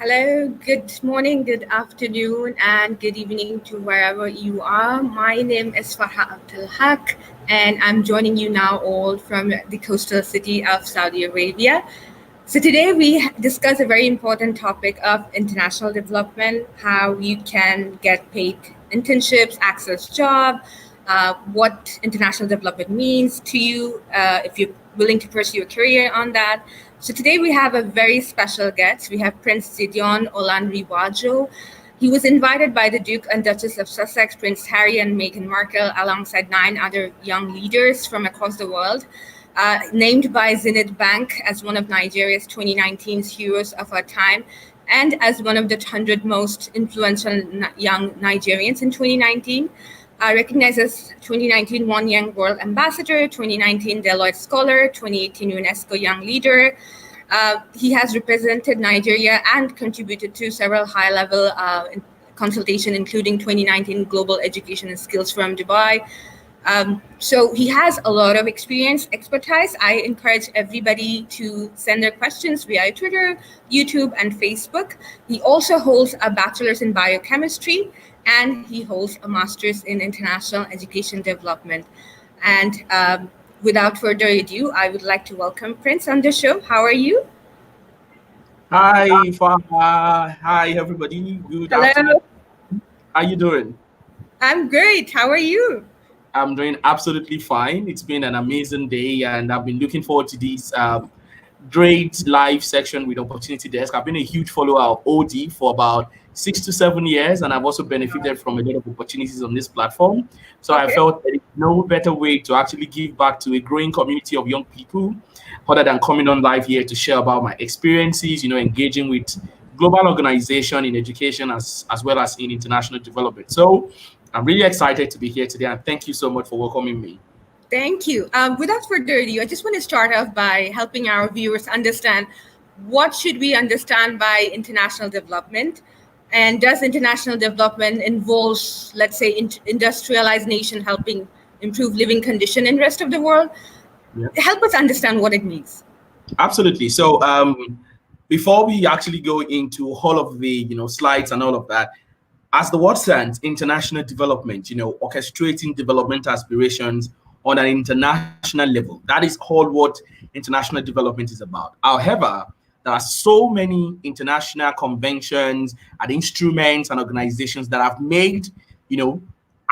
Hello, good morning, good afternoon, and good evening to wherever you are. My name is Farha Abdul Haq, and I'm joining you now all from the coastal city of Saudi Arabia. So today we discuss a very important topic of international development, how you can get paid internships, access job, what international development means to you, if you're willing to pursue a career on that. So today we have a very special guest. We have Prince Gideon Olanrewaju. He was invited by the Duke and Duchess of Sussex, Prince Harry and Meghan Markle, alongside 9 other young leaders from across the world, named by Zenith Bank as one of Nigeria's 2019's heroes of our time, and as one of the 100 most influential young Nigerians in 2019. Recognized as 2019 One Young World Ambassador, 2019 Deloitte Scholar, 2018 UNESCO Young Leader. He has represented Nigeria and contributed to several high-level consultation, including 2019 Global Education and Skills Forum Dubai. So he has a lot of expertise. I encourage everybody to send their questions via Twitter, YouTube, and Facebook. He also holds a bachelor's in biochemistry, and he holds a master's in international education development. And without further ado, I would like to welcome Prince on the show. How are you? Hi, Farha. Hi, everybody. Good afternoon. How are you doing? I'm great. How are you? I'm doing absolutely fine. It's been an amazing day, and I've been looking forward to this great live section with Opportunity Desk. I've been a huge follower of OD for about 6 to 7 years, and I've also benefited from a lot of opportunities on this platform. So I felt there is no better way to actually give back to a growing community of young people other than coming on live here to share about my experiences, engaging with global organization in education as well as in international development. So I'm really excited to be here today, and thank you so much for welcoming me. Thank you. Without further ado, I just want to start off by helping our viewers understand what should we understand by international development, and does international development involve, let's say, industrialized nation helping improve living condition in the rest of the world? Yeah. Help us understand what it means. Absolutely. So before we actually go into all of the slides and all of that, as the word stands, international development, orchestrating development aspirations on an international level. That is all what international development is about. However, there are so many international conventions and instruments and organizations that have made,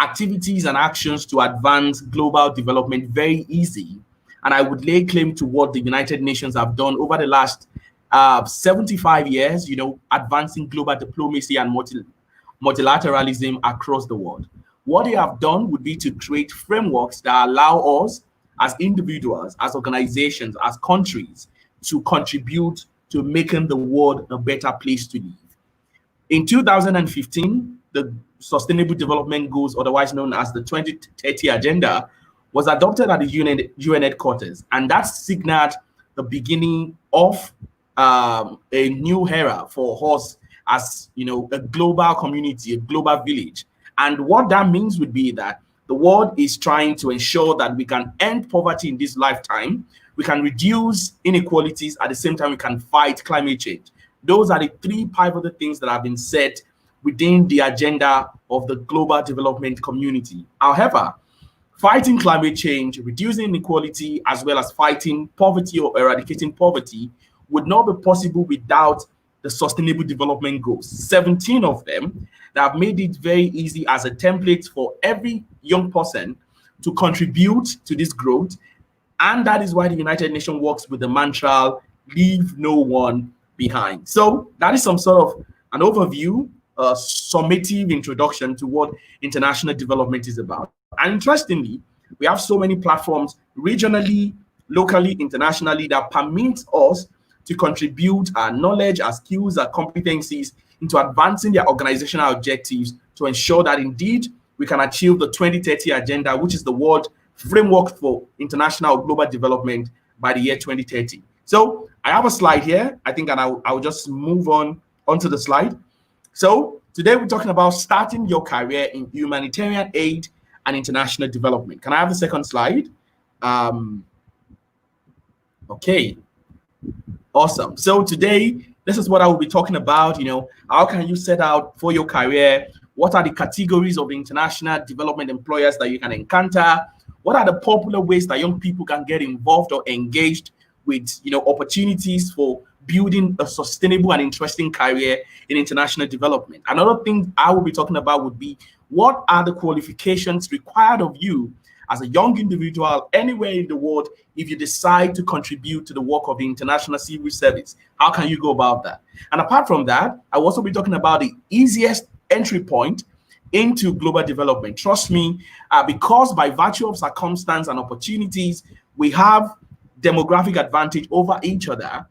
activities and actions to advance global development very easy. And I would lay claim to what the United Nations have done over the last 75 years, advancing global diplomacy and multilateralism across the world. What they have done would be to create frameworks that allow us as individuals, as organizations, as countries to contribute to making the world a better place to live. In 2015, the Sustainable Development Goals, otherwise known as the 2030 Agenda, was adopted at the UN headquarters, and that signaled the beginning of a new era for us as a global community, a global village. And what that means would be that the world is trying to ensure that we can end poverty in this lifetime, we can reduce inequalities, at the same time we can fight climate change. Those are the 3 pivotal things that have been set within the agenda of the global development community. However, fighting climate change, reducing inequality, as well as fighting poverty or eradicating poverty would not be possible without the Sustainable Development Goals, 17 of them, that have made it very easy as a template for every young person to contribute to this growth. And that is why the United Nations works with the mantra, leave no one behind. So that is some sort of an overview, a summative introduction to what international development is about. And interestingly, we have so many platforms regionally, locally, internationally that permit us to contribute our knowledge, our skills, our competencies into advancing their organizational objectives to ensure that indeed we can achieve the 2030 Agenda, which is the world framework for international global development by the year 2030. So I have a slide here, I think, and I'll just move on onto the slide. So today we're talking about starting your career in humanitarian aid and international development. Can I have the second slide? Okay. Awesome. So today, This is what I will be talking about. How can you set out for your career? What are the categories of international development employers that you can encounter? What are the popular ways that young people can get involved or engaged with, opportunities for building a sustainable and interesting career in international development? Another thing I will be talking about would be, what are the qualifications required of you as a young individual anywhere in the world if you decide to contribute to the work of the International Civil Service? How can you go about that? And apart from that, I will also be talking about the easiest entry point into global development. Trust me, because by virtue of circumstance and opportunities, we have demographic advantage over each other.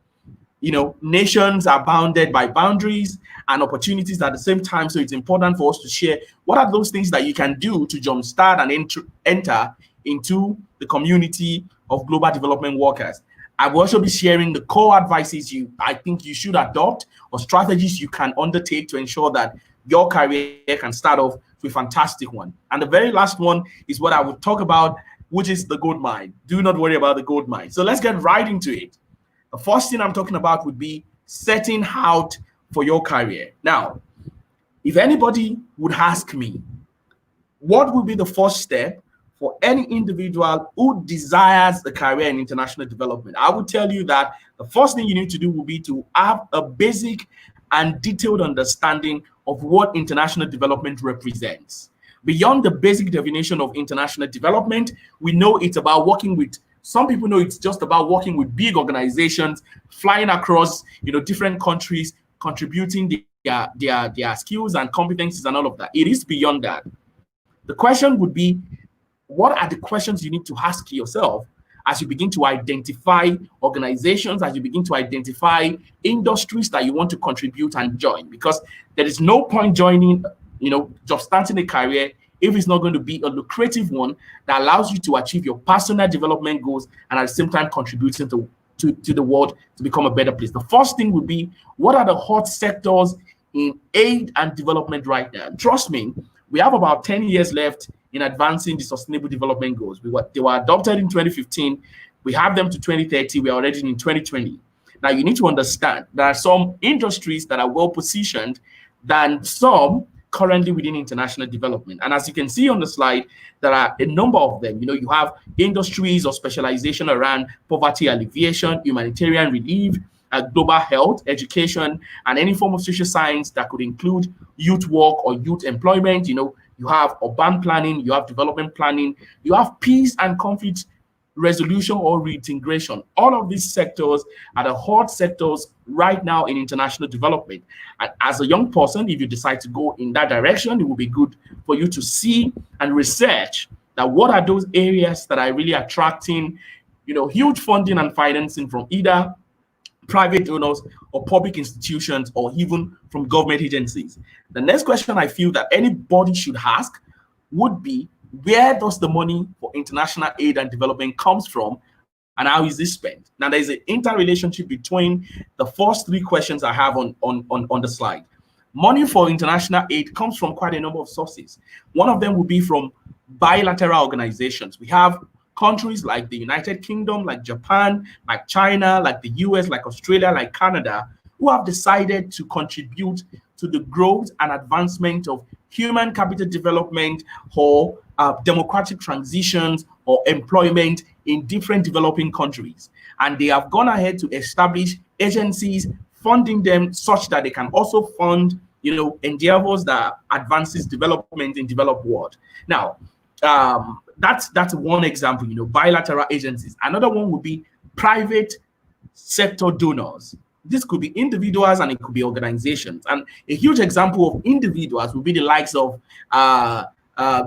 Nations are bounded by boundaries and opportunities at the same time. So it's important for us to share what are those things that you can do to jumpstart and enter into the community of global development workers. I will also be sharing the core advices I think you should adopt, or strategies you can undertake to ensure that your career can start off with a fantastic one. And the very last one is what I would talk about, which is the gold mine. Do not worry about the gold mine. So let's get right into it. The first thing I'm talking about would be setting out for your career. Now, if anybody would ask me, what would be the first step for any individual who desires a career in international development? I would tell you that the first thing you need to do will be to have a basic and detailed understanding of what international development represents. Beyond the basic definition of international development, we know it's about working with, some people know it's just about working with big organizations, flying across, different countries, contributing their skills and competencies and all of that. It is beyond that. The question would be, what are the questions you need to ask yourself as you begin to identify organizations, as you begin to identify industries that you want to contribute and join? Because there is no point joining, just starting a career if it's not going to be a lucrative one that allows you to achieve your personal development goals and at the same time contributing to the world to become a better place. The first thing would be, what are the hot sectors in aid and development right now? Trust me, we have about 10 years left in advancing the sustainable development goals. They were adopted in 2015. We have them to 2030. We are already in 2020. Now, you need to understand there are some industries that are well positioned than some currently within international development. And as you can see on the slide, there are a number of them. You have industries or specialization around poverty alleviation, humanitarian relief, global health, education, and any form of social science that could include youth work or youth employment. You have urban planning, you have development planning, you have peace and conflict resolution or reintegration. All of these sectors are the hot sectors right now in international development. And as a young person, if you decide to go in that direction, it will be good for you to see and research that what are those areas that are really attracting, huge funding and financing from either private donors or public institutions or even from government agencies. The next question I feel that anybody should ask would be, where does the money for international aid and development comes from and how is this spent? Now, there's an interrelationship between the first three questions I have on the slide. Money for international aid comes from quite a number of sources. One of them would be from bilateral organizations. We have countries like the United Kingdom, like Japan, like China, like the US, like Australia, like Canada, who have decided to contribute to the growth and advancement of human capital development or democratic transitions or employment in different developing countries. And they have gone ahead to establish agencies funding them such that they can also fund, endeavors that advances development in developed world. Now, that's one example, bilateral agencies. Another one would be private sector donors. This could be individuals and it could be organizations. And a huge example of individuals would be the likes of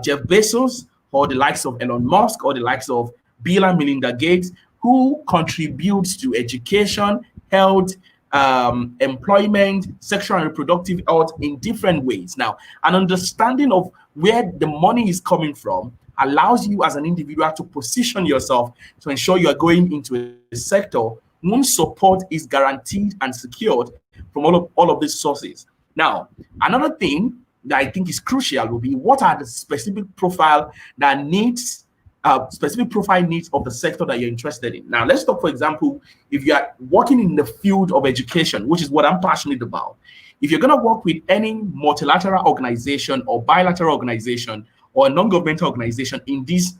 Jeff Bezos, or the likes of Elon Musk, or the likes of Bill and Melinda Gates, who contributes to education, health, employment, sexual and reproductive health in different ways. Now, an understanding of where the money is coming from allows you as an individual to position yourself to ensure you are going into a sector whose support is guaranteed and secured from all of these sources. Now, another thing that I think is crucial will be, what are the specific profile that needs specific profile needs of the sector that you're interested in. Now, let's talk, for example, if you are working in the field of education, which is what I'm passionate about. If you're going to work with any multilateral organization or bilateral organization or a non-governmental organization in this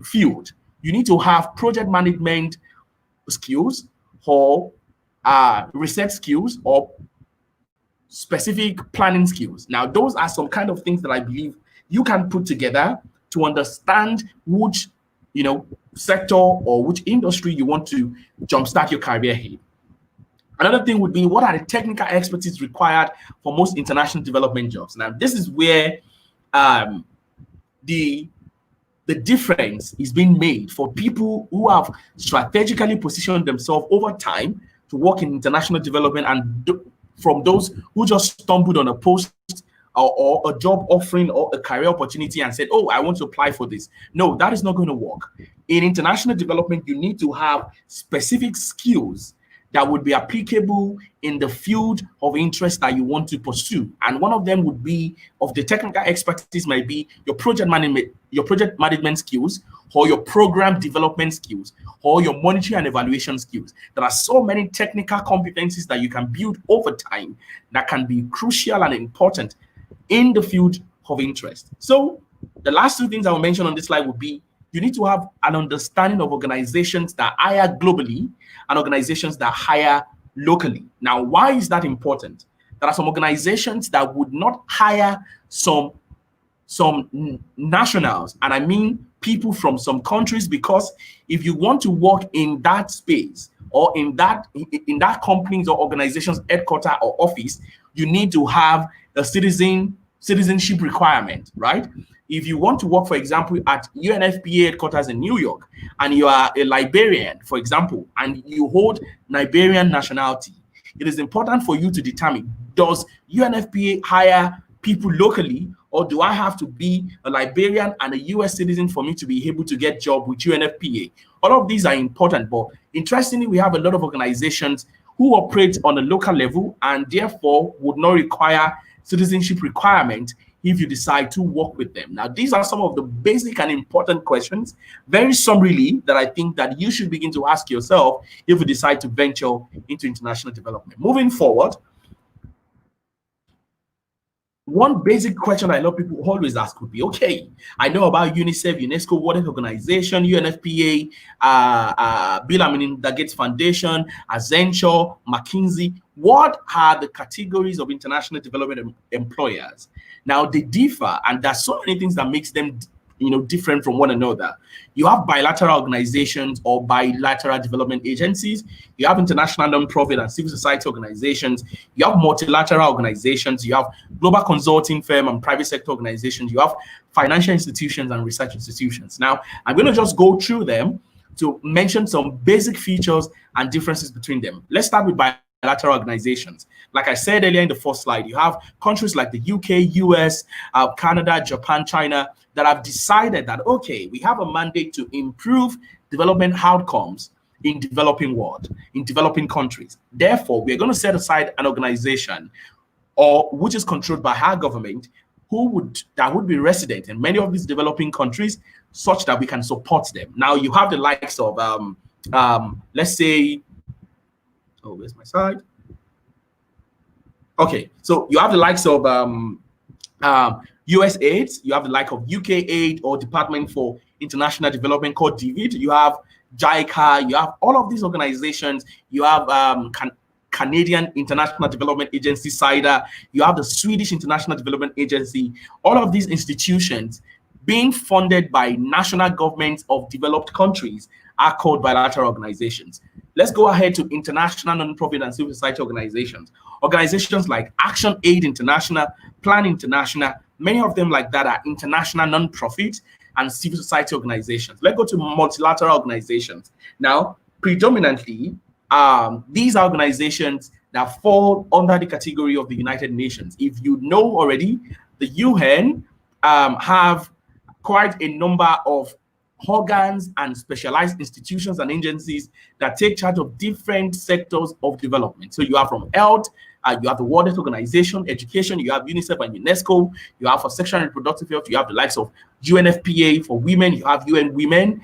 field, you need to have project management skills or research skills or specific planning skills. Now, those are some kind of things that I believe you can put together to understand which sector or which industry you want to jumpstart your career in. Another thing would be, what are the technical expertise required for most international development jobs? Now, this is where the difference is being made for people who have strategically positioned themselves over time to work in international development, and from those who just stumbled on a post or a job offering or a career opportunity and said, oh, I want to apply for this. No, that is not going to work. In international development, you need to have specific skills that would be applicable in the field of interest that you want to pursue. And one of them would be, of the technical expertise, might be your project management skills, or your program development skills, or your monitoring and evaluation skills. There are so many technical competencies that you can build over time that can be crucial and important in the field of interest. So the last two things I will mention on this slide would be, you need to have an understanding of organizations that hire globally and organizations that hire locally. Now, why is that important? There are some organizations that would not hire some nationals, and I mean people from some countries, because if you want to work in that space or in that company's or organization's headquarters or office, you need to have a citizenship requirement, right? If you want to work, for example, at UNFPA headquarters in New York, and you are a Liberian, for example, and you hold Liberian nationality, it is important for you to determine, does UNFPA hire people locally, or do I have to be a Liberian and a US citizen for me to be able to get job with UNFPA? All of these are important, but interestingly, we have a lot of organizations who operate on a local level and therefore would not require citizenship requirement if you decide to work with them. Now, these are some of the basic and important questions, very summarily, that I think that you should begin to ask yourself if you decide to venture into international development. Moving forward, one basic question I know people always ask would be, okay, I know about UNICEF, UNESCO, World Health Organization, UNFPA, Bill and Melinda Gates Foundation, Accenture, McKinsey. What are the categories of international development employers? Now, they differ, and there's so many things that makes them different from one another. You have bilateral organizations or bilateral development agencies. You have international non-profit and civil society organizations. You have multilateral organizations. You have global consulting firm and private sector organizations. You have financial institutions and research institutions. Now, I'm going to just go through them to mention some basic features and differences between them. Let's start with bilateral organizations. Like I said earlier in the first slide, you have countries like the UK, US, Canada, Japan, China, that have decided that, okay, we have a mandate to improve development outcomes in developing world, in developing countries. Therefore, we're going to set aside an organization which is controlled by our government that would be resident in many of these developing countries, such that we can support them. Now, you have the likes of, let's say, oh, where's my slide? Okay, so you have the likes of US aid, you have the like of UK aid or Department for International Development called DVID, you have JICA, you have all of these organizations, you have Canadian International Development Agency, SIDA, you have the Swedish International Development Agency. All of these institutions being funded by national governments of developed countries are called bilateral organizations. Let's go ahead to international non-profit and civil society organizations. Organizations like Action Aid International, Plan International, many of them like that are international non-profit and civil society organizations. Let's go to multilateral organizations. Now, predominantly, these are organizations that fall under the category of the United Nations. If you know already, the UN have quite a number of organs and specialized institutions and agencies that take charge of different sectors of development. So you have from health, you have the World Health Organization, education, you have UNICEF and UNESCO, you have for sexual and reproductive health, you have the likes of UNFPA for women, you have UN Women,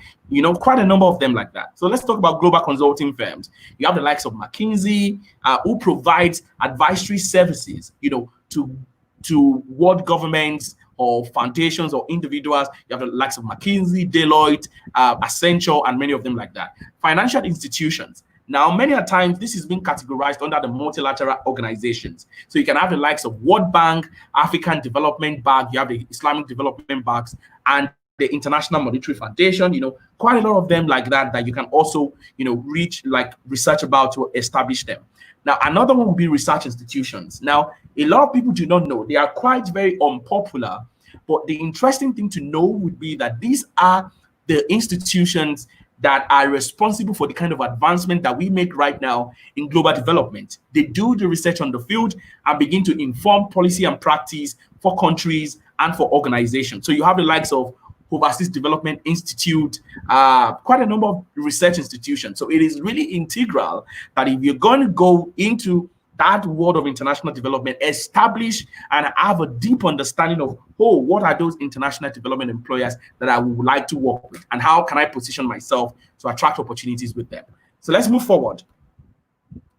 quite a number of them like that. So let's talk about global consulting firms. You have the likes of McKinsey, who provides advisory services, to world governments or foundations or individuals. You have the likes of McKinsey, Deloitte, Accenture, and many of them like that. Financial institutions. Now, many a times, this is being categorized under the multilateral organizations. So you can have the likes of World Bank, African Development Bank, you have the Islamic Development Banks, and the International Monetary Foundation, quite a lot of them like that you can also, research about to establish them. Now, another one would be research institutions. Now, a lot of people do not know. They are quite very unpopular, but the interesting thing to know would be that these are the institutions that are responsible for the kind of advancement that we make right now in global development. They do the research on the field and begin to inform policy and practice for countries and for organizations. So you have the likes of Overseas Development Institute, quite a number of research institutions. So it is really integral that if you're going to go into that world of international development, establish and have a deep understanding of, what are those international development employers that I would like to work with, and how can I position myself to attract opportunities with them. So let's move forward.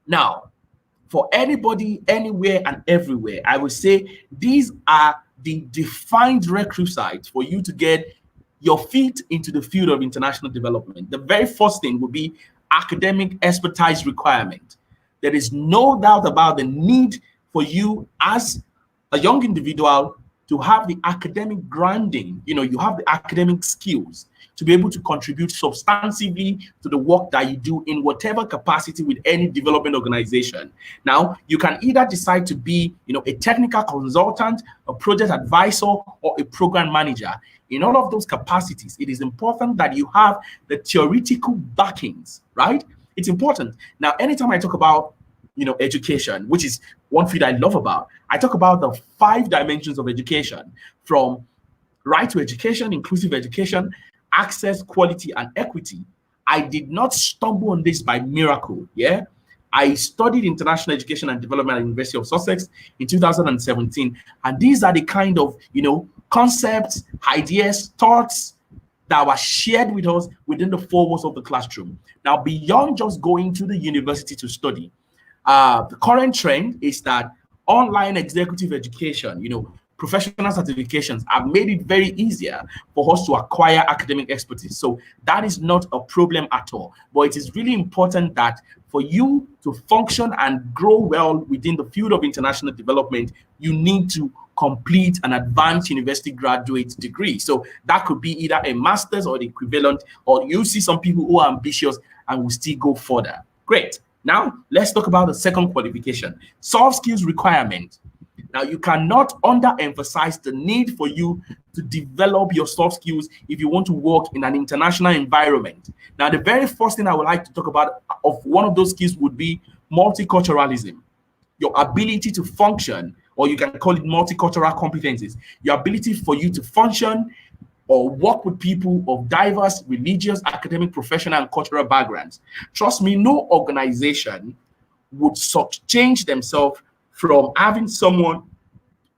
Now, for anybody, anywhere and everywhere, I would say these are the defined requisites for you to get your feet into the field of international development. The very first thing would be academic expertise requirement. There is no doubt about the need for you as a young individual to have the academic grounding. You have the academic skills to be able to contribute substantively to the work that you do in whatever capacity with any development organization. Now, you can either decide to be, a technical consultant, a project advisor, or a program manager. In all of those capacities, it is important that you have the theoretical backings, right? It's important. Now, anytime I talk about, education, which is one field I love about, I talk about the 5 dimensions of education, from right to education, inclusive education, access, quality, and equity. I did not stumble on this by miracle. Yeah, I studied international education and development at the University of Sussex in 2017, and these are the kind of concepts, ideas, thoughts that were shared with us within the 4 walls of the classroom. Now, beyond just going to the university to study, the current trend is that online executive education, professional certifications have made it very easier for us to acquire academic expertise. So that is not a problem at all. But it is really important that for you to function and grow well within the field of international development, you need to complete an advanced university graduate degree. So that could be either a master's or the equivalent, or you see some people who are ambitious and will still go further. Great. Now, let's talk about the second qualification, soft skills requirement. Now, you cannot underemphasize the need for you to develop your soft skills if you want to work in an international environment. Now, the very first thing I would like to talk about of one of those skills would be multiculturalism, your ability to function, or you can call it multicultural competencies, your ability for you to function or work with people of diverse religious, academic, professional, and cultural backgrounds. Trust me, no organization would change themselves from having someone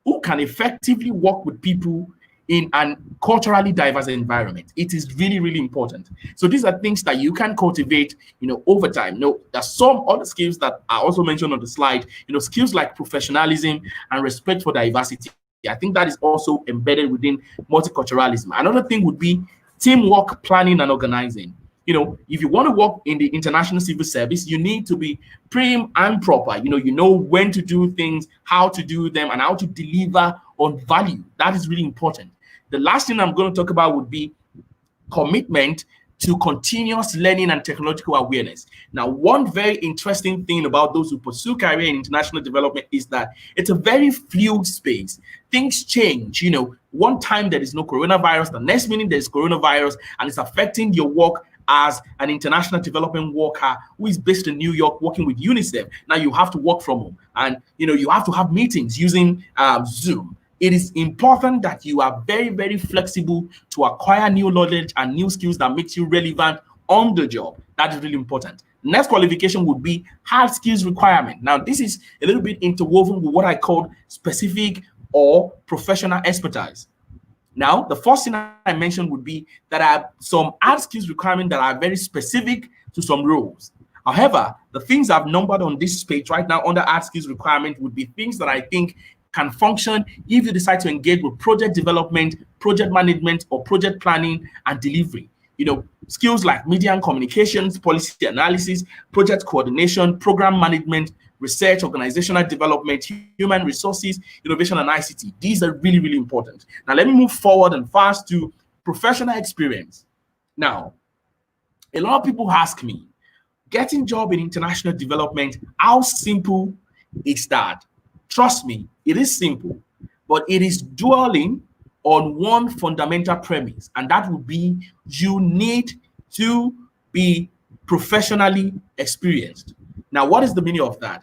who can effectively work with people in an culturally diverse environment. It is really, really important. So these are things that you can cultivate, over time. There's some other skills that are also mentioned on the slide, skills like professionalism and respect for diversity. I think that is also embedded within multiculturalism. Another thing would be teamwork, planning, and organizing. If you want to work in the international civil service, you need to be prim and proper. You know when to do things, how to do them, and how to deliver on value. That is really important. The last thing I'm going to talk about would be commitment to continuous learning and technological awareness. Now, one very interesting thing about those who pursue career in international development is that it's a very fluid space. Things change. One time there is no coronavirus, the next minute there's coronavirus, and it's affecting your work as an international development worker who is based in New York working with UNICEF. Now you have to work from home, and you have to have meetings using Zoom. It is important that you are very, very flexible to acquire new knowledge and new skills that makes you relevant on the job. That is really important. Next qualification would be hard skills requirement. Now, this is a little bit interwoven with what I call specific or professional expertise. Now, the first thing I mentioned would be that I have some hard skills requirements that are very specific to some roles. However, the things I've numbered on this page right now under hard skills requirement would be things that I think can function if you decide to engage with project development, project management, or project planning and delivery. Skills like media and communications, policy analysis, project coordination, program management, research, organizational development, human resources, innovation, and ICT. These are really, really important. Now, let me move forward and fast to professional experience. Now, a lot of people ask me, getting job in international development, how simple is that? Trust me, it is simple, but it is dwelling on one fundamental premise, and that would be you need to be professionally experienced. Now, what is the meaning of that?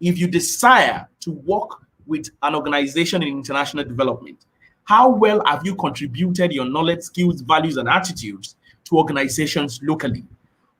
If you desire to work with an organization in international development, how well have you contributed your knowledge, skills, values, and attitudes to organizations locally?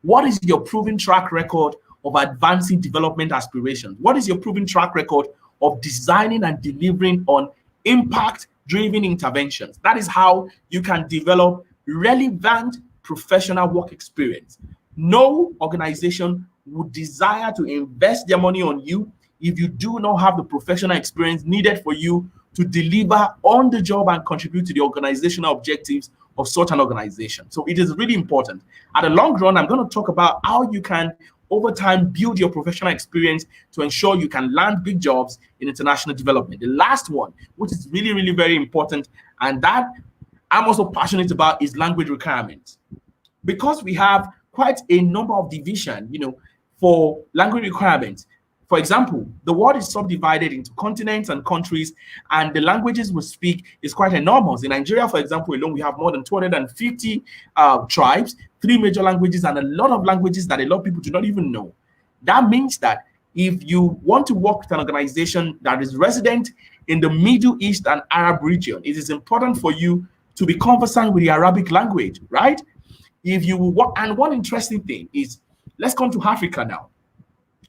What is your proven track record of advancing development aspirations? What is your proven track record of designing and delivering on impact-driven interventions? That is how you can develop relevant professional work experience. No organization would desire to invest their money on you if you do not have the professional experience needed for you to deliver on the job and contribute to the organizational objectives of such an organization. So it is really important. At the long run, I'm going to talk about how you can, over time, build your professional experience to ensure you can land big jobs in international development. The last one, which is really, really very important, and that I'm also passionate about, is language requirements. Because we have quite a number of divisions, for language requirements. For example, the world is subdivided into continents and countries, and the languages we speak is quite enormous. In Nigeria, for example, alone, we have more than 250 tribes, 3 major languages, and a lot of languages that a lot of people do not even know. That means that if you want to work with an organization that is resident in the Middle East and Arab region, it is important for you to be conversant with the Arabic language, right? If you work, and one interesting thing is, let's come to Africa now.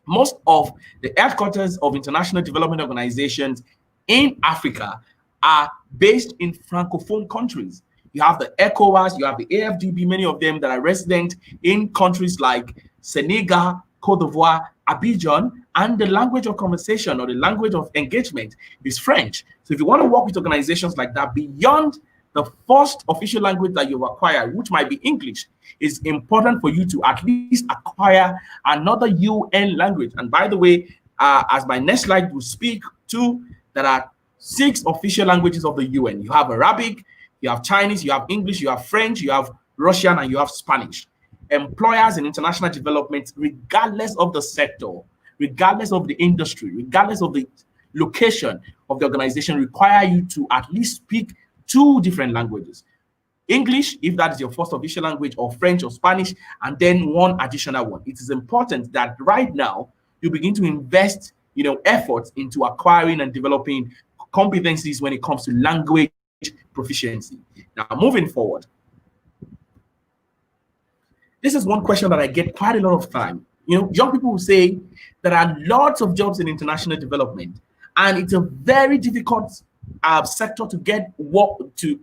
Most of the headquarters of international development organizations in Africa are based in Francophone countries. You have the ECOWAS, you have the AFDB, many of them that are resident in countries like Senegal, Cote d'Ivoire, Abidjan, and the language of conversation or the language of engagement is French. So if you want to work with organizations like that, beyond the first official language that you've acquired, which might be English, is important for you to at least acquire another UN language. And by the way, as my next slide will speak to, there are 6 official languages of the UN. You have Arabic, you have Chinese, you have English, you have French, you have Russian, and you have Spanish. Employers in international development, regardless of the sector, regardless of the industry, regardless of the location of the organization, require you to at least speak 2 different languages. English, if that is your first official language, or French or Spanish, and then 1 additional one. It is important that right now you begin to invest, efforts into acquiring and developing competencies when it comes to language proficiency. Now, moving forward, this is one question that I get quite a lot of time. Young people will say there are lots of jobs in international development, and it's a very difficult sector to get work to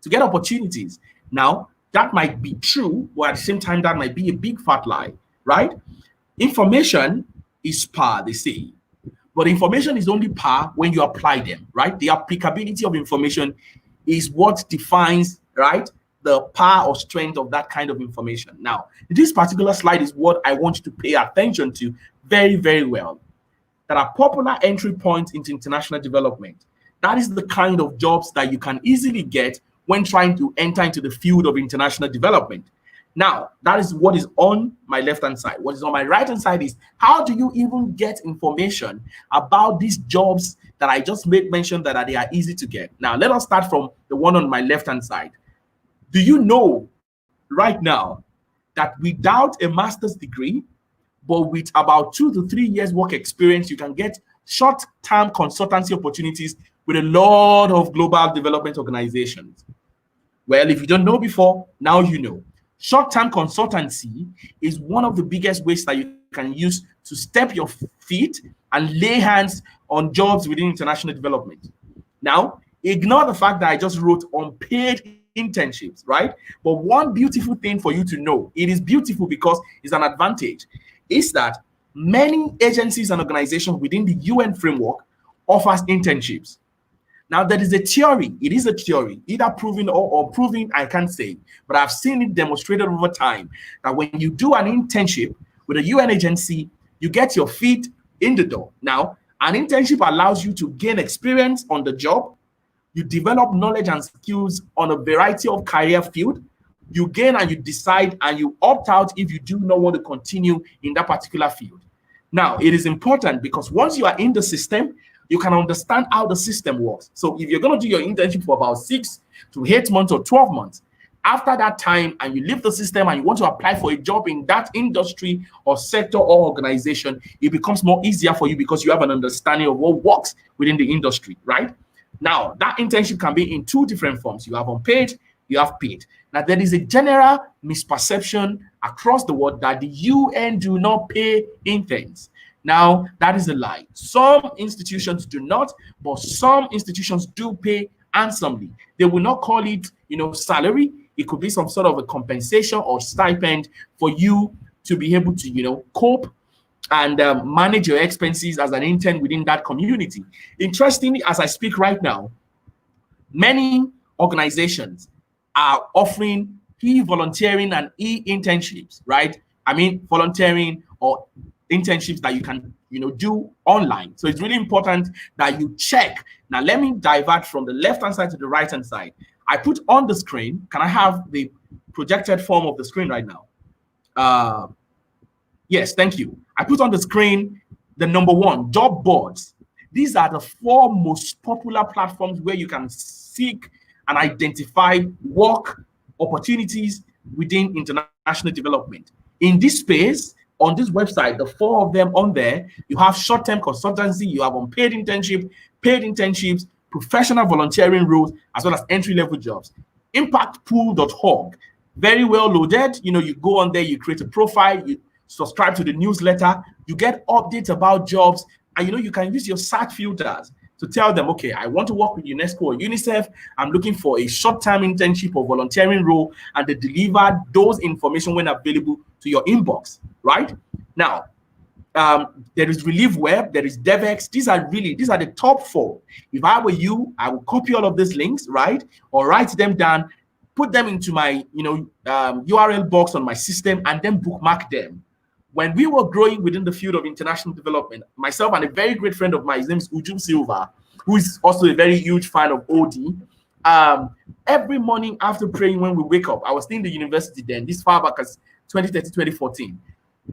get opportunities. Now, that might be true, but at the same time, that might be a big fat lie, right? Information is power, they say. But information is only power when you apply them, right? The applicability of information is what defines, right, the power or strength of that kind of information. Now, this particular slide is what I want you to pay attention to very, very well. There are popular entry points into international development. That is the kind of jobs that you can easily get when trying to enter into the field of international development. Now, that is what is on my left-hand side. What is on my right-hand side is, how do you even get information about these jobs that I just made mention that they are easy to get? Now, let us start from the one on my left-hand side. Do you know right now that without a master's degree, but with about 2 to 3 years work experience, you can get short-term consultancy opportunities with a lot of global development organizations. Well, if you don't know before, now you know. Short-term consultancy is one of the biggest ways that you can use to step your feet and lay hands on jobs within international development. Now, ignore the fact that I just wrote unpaid internships, right? But one beautiful thing for you to know, it is beautiful because it's an advantage, is that many agencies and organizations within the UN framework offers internships. Now, there is a theory. It is a theory, either proven or unproven, I can't say. But I've seen it demonstrated over time that when you do an internship with a UN agency, you get your feet in the door. Now, an internship allows you to gain experience on the job. You develop knowledge and skills on a variety of career field. You gain and you decide and you opt out if you do not want to continue in that particular field. Now, it is important because once you are in the system, you can understand how the system works. So if you're going to do your internship for about 6 to 8 months or 12 months, after that time and you leave the system and you want to apply for a job in that industry or sector or organization, it becomes more easier for you because you have an understanding of what works within the industry, right? Now, that internship can be in 2 different forms. You have unpaid, you have paid. Now, there is a general misperception across the world that the UN do not pay interns. Now, that is a lie. Some institutions do not, but some institutions do pay handsomely. They will not call it, salary. It could be some sort of a compensation or stipend for you to be able to, cope and manage your expenses as an intern within that community. Interestingly, as I speak right now, many organizations are offering e-volunteering and e-internships, right? I mean, volunteering or internships that you can do online. So it's really important that you check. Now let me divert from the left hand side to the right hand side. I put on the screen, can I have the projected form of the screen right now? Yes, thank you. I put on the screen the number 1, job boards. These are the 4 most popular platforms where you can seek and identify work opportunities within international development. In this space, on this website, the 4 of them on there, you have short-term consultancy, you have unpaid internship, paid internships, professional volunteering roles, as well as entry-level jobs. Impactpool.org, very well loaded. You go on there, you create a profile, you subscribe to the newsletter, you get updates about jobs, and you can use your search filters to tell them, okay, I want to work with UNESCO or UNICEF. I'm looking for a short-term internship or volunteering role, and they deliver those information when available to your inbox, right? Now, there is Relief Web, there is DevX. These are the top 4. If I were you, I would copy all of these links, right? Or write them down, put them into my, URL box on my system, and then bookmark them. When we were growing within the field of international development, myself and a very great friend of mine, his name is Ujum Silva, who is also a very huge fan of OD. Every morning after praying when we wake up, I was still in the university then, this far back as 2013, 2014.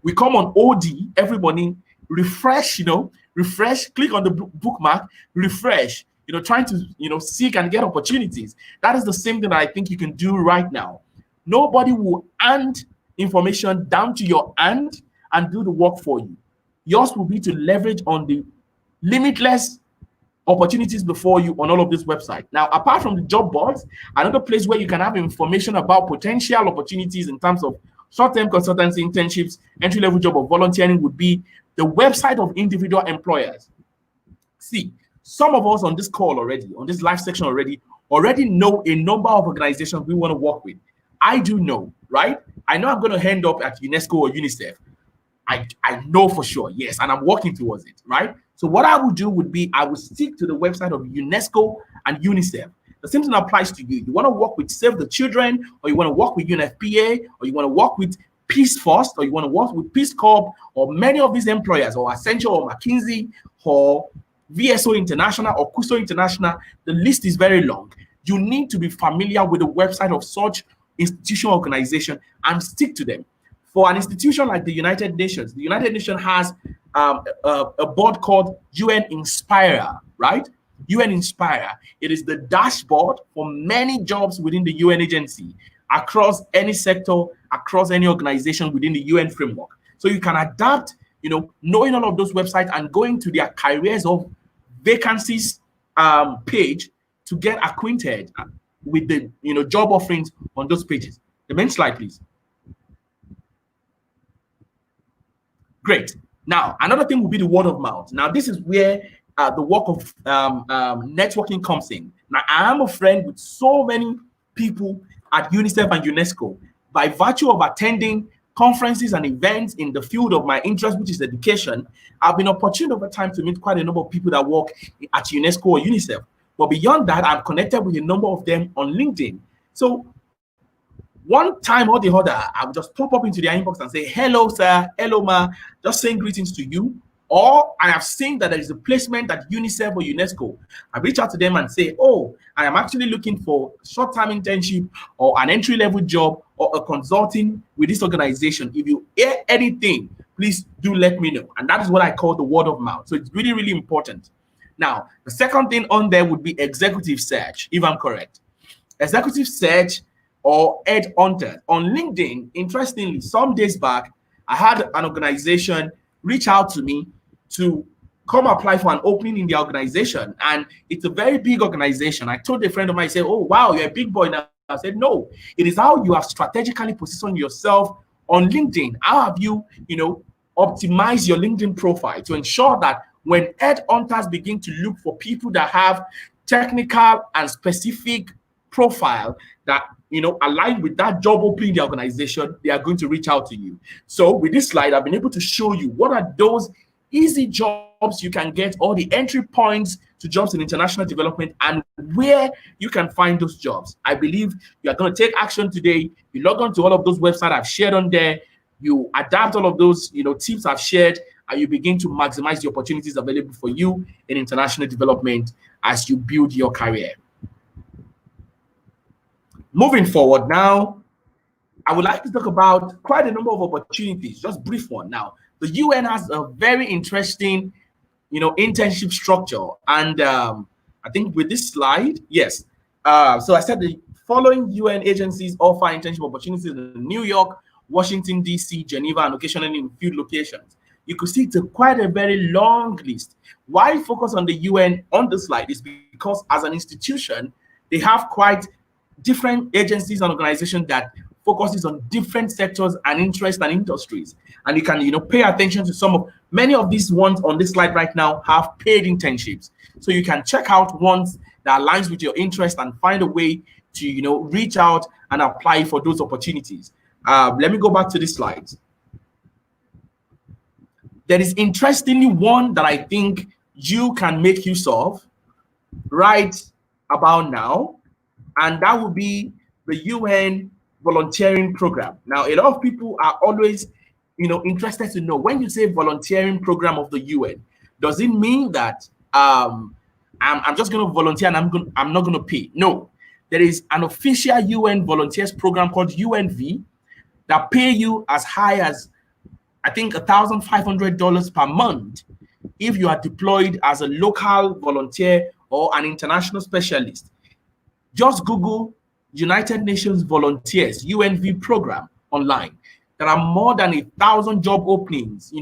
We come on OD every morning, refresh, click on the bookmark, refresh, trying to, seek and get opportunities. That is the same thing that I think you can do right now. Nobody will hand information down to your hand and do the work for you. Yours will be to leverage on the limitless opportunities before you on all of this website. Now, apart from the job boards, another place where you can have information about potential opportunities in terms of short-term consultancy, internships, entry-level job, or volunteering would be the website of individual employers. See, some of us on this call already, on this live section already know a number of organizations we want to work with. I do know, right? I know I'm going to end up at UNESCO or UNICEF. I know for sure, yes, and I'm working towards it, right? So what I would do would be I would stick to the website of UNESCO and UNICEF. The same thing applies to you. You want to work with Save the Children, or you want to work with UNFPA, or you want to work with Peace First, or you want to work with Peace Corps, or many of these employers, or Accenture, or McKinsey, or VSO International, or Custo International. The list is very long. You need to be familiar with the website of such institutional organization and stick to them. For an institution like the United Nations has a board called UN Inspire, right? UN Inspire. It is the dashboard for many jobs within the UN agency across any sector, across any organization within the UN framework. So you can adapt, knowing all of those websites and going to their careers of vacancies page to get acquainted with the job offerings on those pages. The main slide, please. Great. Now, another thing will be the word of mouth. Now, this is where the work of networking comes in. Now, I am a friend with so many people at UNICEF and UNESCO by virtue of attending conferences and events in the field of my interest, which is education. I've been opportune over time to meet quite a number of people that work at UNESCO or UNICEF. But beyond that, I'm connected with a number of them on LinkedIn. So one time or the other, I would just pop up into their inbox and say, hello, sir, hello, ma, just saying greetings to you. Or I have seen that there is a placement at UNICEF or UNESCO. I reach out to them and say, oh, I am actually looking for short-term internship or an entry-level job or a consulting with this organization. If you hear anything, please do let me know. And that is what I call the word of mouth. So it's really, really important. Now, the second thing on there would be executive search, if I'm correct. Executive search or headhunter. On LinkedIn, interestingly, some days back, I had an organization reach out to me to come apply for an opening in the organization. And it's a very big organization. I told a friend of mine, I said, oh, wow, you're a big boy now. I said, no, it is how you have strategically positioned yourself on LinkedIn. How have you, optimized your LinkedIn profile to ensure that when headhunters begin to look for people that have technical and specific profile that align with that job opening in the organization, they are going to reach out to you. So with this slide, I've been able to show you what are those easy jobs you can get, all the entry points to jobs in international development, and where you can find those jobs. I believe you are going to take action today. You log on to all of those websites I've shared on there. You adapt all of those tips I've shared, and you begin to maximize the opportunities available for you in international development as you build your career. Moving forward now, I would like to talk about quite a number of opportunities, just brief one. Now, the UN has a very interesting, internship structure. And I think with this slide, yes. So I said the following UN agencies offer internship opportunities in New York, Washington, D.C., Geneva, and occasionally in field locations. You could see it's quite a very long list. Why focus on the UN on the slide is because as an institution, they have quite different agencies and organizations that focuses on different sectors and interests and industries. And you can, pay attention to many of these ones on this slide right now have paid internships. So you can check out ones that aligns with your interest and find a way to, reach out and apply for those opportunities. Let me go back to this slide. There is interestingly one that I think you can make use of right about now, and that would be the UN volunteering program. Now, a lot of people are always, interested to know, when you say volunteering program of the UN, does it mean that I'm just going to volunteer and I'm not going to pay? No, there is an official UN volunteers program called UNV that pay you as high as, I think, $1,500 per month if you are deployed as a local volunteer or an international specialist. Just Google United Nations Volunteers UNV program online. There are more than 1,000 job openings.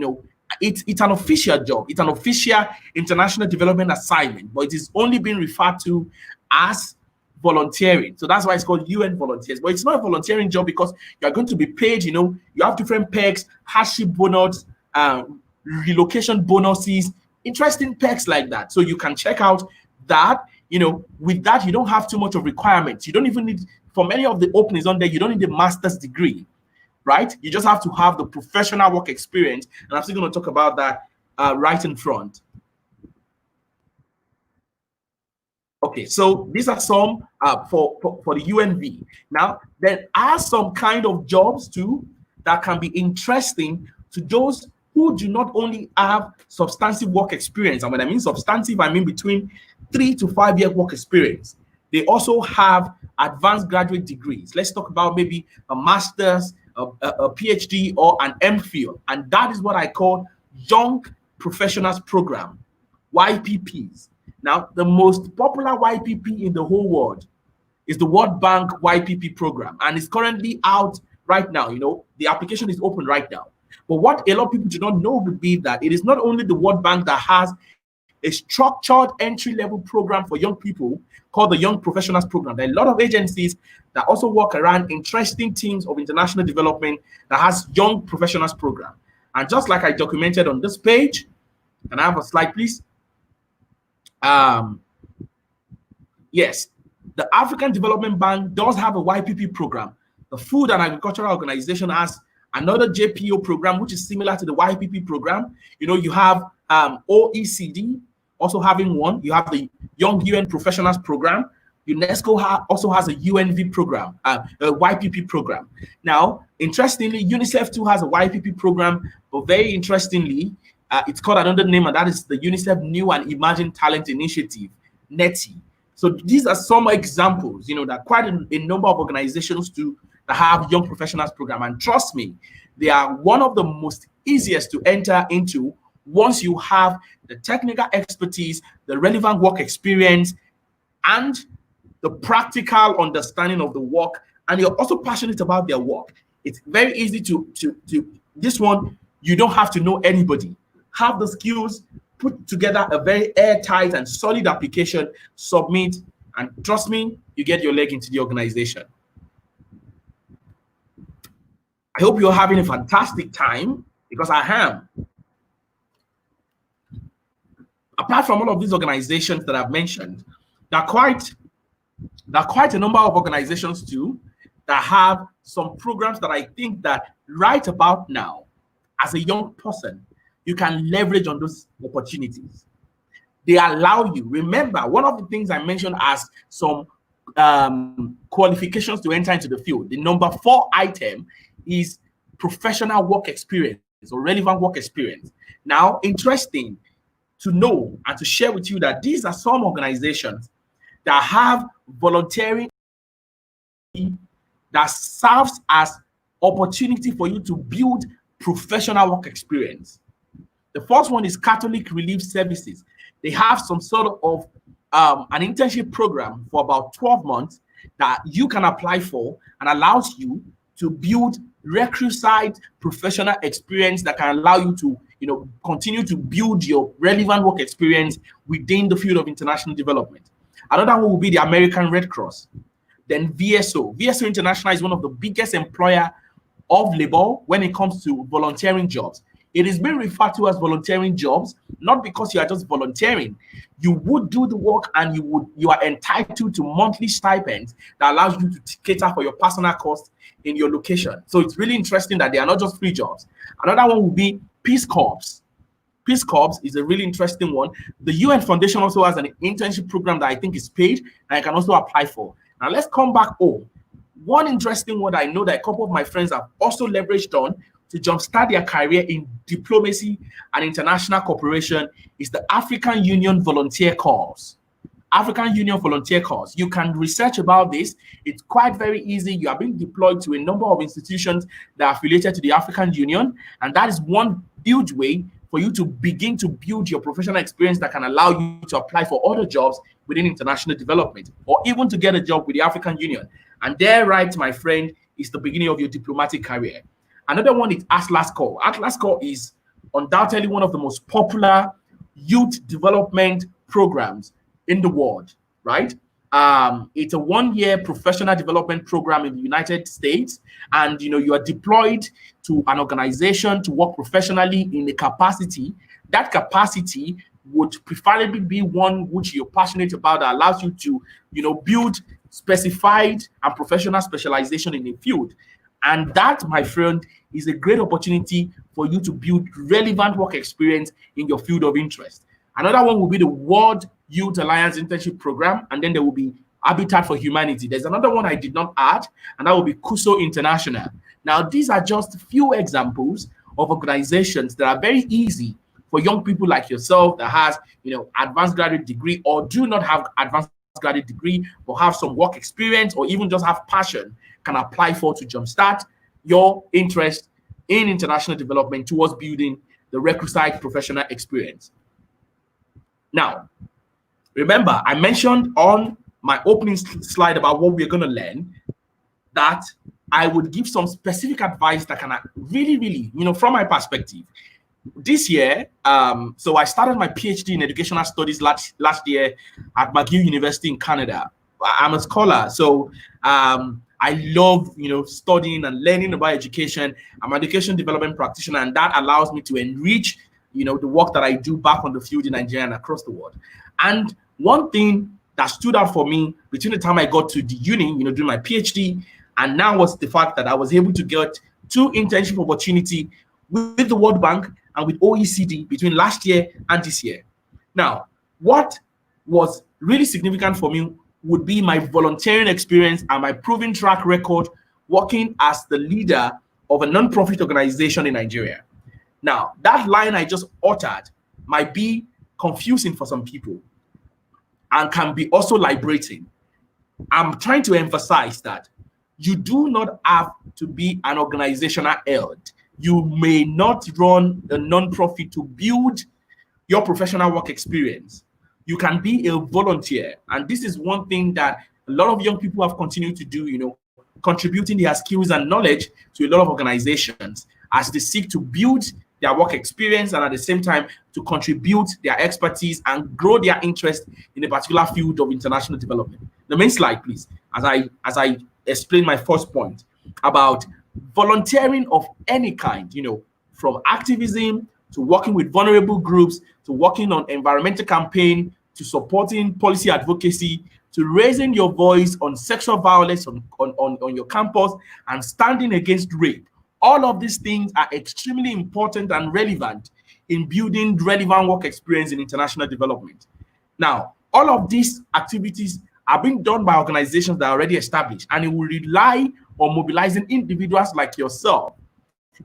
It's an official job. It's an official international development assignment, but it is only being referred to as volunteering. So that's why it's called UN Volunteers. But it's not a volunteering job because you are going to be paid. You have different perks, hardship bonus, relocation bonuses, interesting perks like that. So you can check out that. With that, you don't have too much of requirements. You don't even need, for many of the openings on there, you don't need a master's degree, right? You just have to have the professional work experience. And I'm still going to talk about that right in front. Okay, so these are some for the UNV. Now, there are some kind of jobs too that can be interesting to those who do not only have substantive work experience. And when I mean substantive, I mean between 3 to 5 year work experience. They also have advanced graduate degrees. Let's talk about maybe a master's, a PhD, or an MPhil. And that is what I call Young Professionals Program, YPPs. Now, the most popular YPP in the whole world is the World Bank YPP program. And it's currently out right now. The application is open right now. But what a lot of people do not know would be that it is not only the World Bank that has a structured entry-level program for young people called the Young Professionals Program. There are a lot of agencies that also work around interesting themes of international development that has Young Professionals Program. And just like I documented on this page, can I have a slide, please? Yes, the African Development Bank does have a YPP program. The Food and Agricultural Organization has another JPO program, which is similar to the YPP program. You know, you have OECD also having one. You have the Young UN Professionals Program. UNESCO also has a UNV program, a YPP program. Now, interestingly, UNICEF too has a YPP program, but very interestingly, it's called another name, and that is the UNICEF New and Emerging Talent Initiative, NETI. So these are some examples, you know, that quite a number of organizations do that have Young Professionals Program. And trust me, they are one of the most easiest to enter into once you have the technical expertise, the relevant work experience, and the practical understanding of the work, and you're also passionate about their work. It's very easy to this one, you don't have to know anybody. Have the skills, put together a very airtight and solid application, submit, and trust me, you get your leg into the organization. I hope you're having a fantastic time, because I am. Apart from all of these organizations that I've mentioned, there are quite a number of organizations too that have some programs that I think that right about now, as a young person, you can leverage on those opportunities. They allow you. Remember, one of the things I mentioned as some qualifications to enter into the field, the number 4 item is professional work experience or relevant work experience. Now, interesting to know and to share with you that these are some organizations that have volunteering that serves as opportunity for you to build professional work experience. The first one is Catholic Relief Services. They have some sort of an internship program for about 12 months that you can apply for and allows you to build requisite professional experience that can allow you to, you know, continue to build your relevant work experience within the field of international development. Another one will be the American Red Cross. Then VSO. VSO International is one of the biggest employer of labor when it comes to volunteering jobs. It is being referred to as volunteering jobs, not because you are just volunteering. You would do the work and you are entitled to monthly stipends that allows you to cater for your personal costs in your location. So it's really interesting that they are not just free jobs. Another one will be Peace Corps. Peace Corps is a really interesting one. The UN Foundation also has an internship program that I think is paid and I can also apply for. Now let's come back home. One interesting one I know that a couple of my friends have also leveraged on to jumpstart their career in diplomacy and international cooperation is the African Union Volunteer Corps. African Union Volunteer Corps. You can research about this. It's quite very easy. You are being deployed to a number of institutions that are affiliated to the African Union, and that is one huge way for you to begin to build your professional experience that can allow you to apply for other jobs within international development or even to get a job with the African Union. And there, right, my friend, is the beginning of your diplomatic career. Another one is Atlas Corps. Atlas Corps is undoubtedly one of the most popular youth development programs in the world, right? It's a 1-year professional development program in the United States, and you are deployed to an organization to work professionally in a capacity. That capacity would preferably be one which you're passionate about that allows you to, build specified and professional specialization in a field. And that, my friend, is a great opportunity for you to build relevant work experience in your field of interest. Another one will be the World Youth Alliance Internship Program, and then there will be Habitat for Humanity. There's another one I did not add, and that will be CUSO International. Now, these are just few examples of organizations that are very easy for young people like yourself that has, advanced graduate degree or do not have advanced graduate degree, but have some work experience or even just have passion, can apply for to jumpstart your interest in international development towards building the requisite professional experience. Now, remember, I mentioned on my opening slide about what we're going to learn that I would give some specific advice that can really, from my perspective, this year, so I started my PhD in educational studies last year at McGill University in Canada. I'm a scholar, so I love studying and learning about education. I'm an education development practitioner, and that allows me to enrich the work that I do back on the field in Nigeria and across the world. And one thing that stood out for me between the time I got to the uni, doing my PhD, and now was the fact that I was able to get 2 internship opportunity with the World Bank and with OECD between last year and this year. Now, what was really significant for me would be my volunteering experience and my proven track record working as the leader of a non-profit organization in Nigeria. Now, that line I just uttered might be confusing for some people and can be also liberating. I'm trying to emphasize that you do not have to be an organizational head. You may not run a non-profit to build your professional work experience. You can be a volunteer. And this is one thing that a lot of young people have continued to do, contributing their skills and knowledge to a lot of organizations as they seek to build their work experience and at the same time to contribute their expertise and grow their interest in a particular field of international development. The main slide, please, as I explain my first point about volunteering of any kind, from activism to working with vulnerable groups, to working on environmental campaign, to supporting policy advocacy, to raising your voice on sexual violence on your campus and standing against rape. All of these things are extremely important and relevant in building relevant work experience in international development. Now, all of these activities are being done by organizations that are already established, and it will rely on mobilizing individuals like yourself,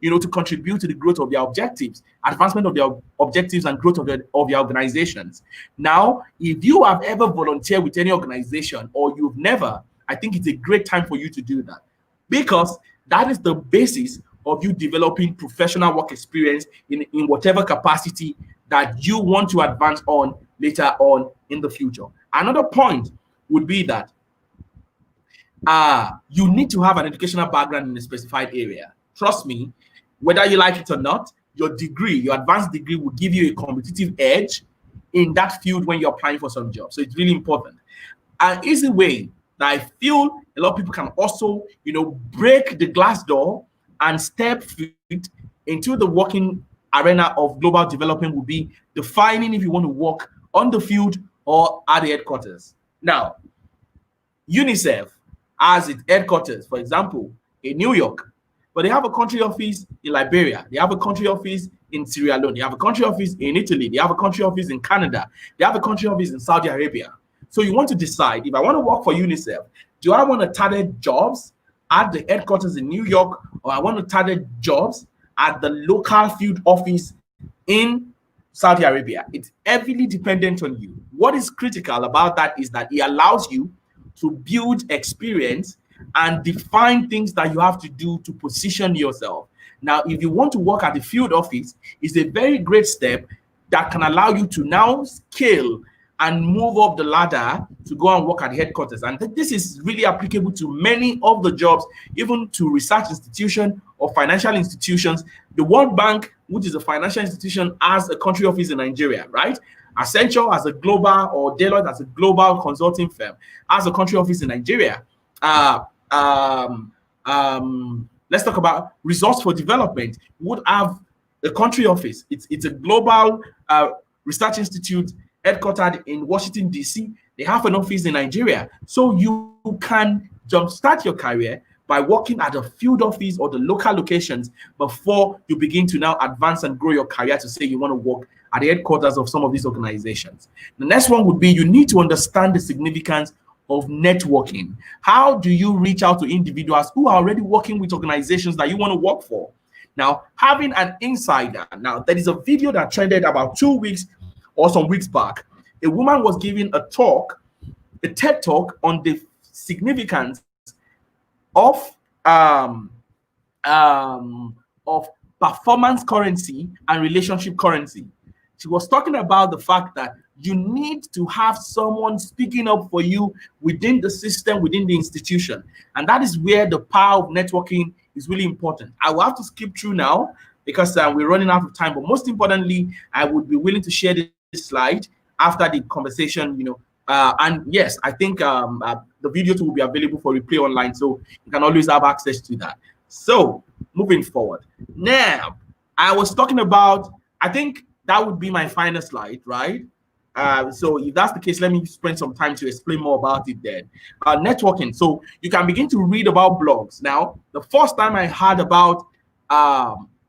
to contribute to the growth of their objectives, advancement of their objectives, and growth of their organizations. Now, if you have ever volunteered with any organization or you've never, I think it's a great time for you to do that, because that is the basis of you developing professional work experience in whatever capacity that you want to advance on later on in the future. Another point would be that you need to have an educational background in a specified area. Trust me, whether you like it or not, your degree, your advanced degree will give you a competitive edge in that field when you're applying for some job. So it's really important. An easy way that I feel a lot of people can also, break the glass door and step foot into the working arena of global development would be defining if you want to work on the field or at the headquarters. Now, UNICEF has its headquarters, for example, in New York, but they have a country office in Liberia. They have a country office in Sierra Leone. They have a country office in Italy. They have a country office in Canada. They have a country office in Saudi Arabia. So you want to decide, if I want to work for UNICEF, do I want to target jobs at the headquarters in New York, or I want to target jobs at the local field office in Saudi Arabia? It's heavily dependent on you. What is critical about that is that it allows you to build experience and define things that you have to do to position yourself. Now, if you want to work at the field office, it's a very great step that can allow you to now scale and move up the ladder to go and work at the headquarters. And this is really applicable to many of the jobs, even to research institutions or financial institutions. The World Bank, which is a financial institution, has a country office in Nigeria, right? Accenture as a global, or Deloitte as a global consulting firm, has a country office in Nigeria. Let's talk about Resource for Development, would have a country office. It's a global research institute headquartered in Washington, D.C. They have an office in Nigeria. So you can jumpstart your career by working at the field office or the local locations before you begin to now advance and grow your career to say you want to work at the headquarters of some of these organizations. The next one would be you need to understand the significance of networking. How do you reach out to individuals who are already working with organizations that you want to work for? Now, having an insider. Now, there is a video that trended about 2 weeks or some weeks back. A woman was giving a talk, a TED talk, on the significance of performance currency and relationship currency. She was talking about the fact that you need to have someone speaking up for you within the system, within the institution. And that is where the power of networking is really important. I will have to skip through now because we're running out of time. But most importantly, I would be willing to share this slide after the conversation, and yes, I think the video too will be available for replay online, so you can always have access to that. So moving forward, now I was talking about, I think that would be my final slide, right? So if that's the case, let me spend some time to explain more about it then. Networking. So you can begin to read about blogs. Now, the first time I heard about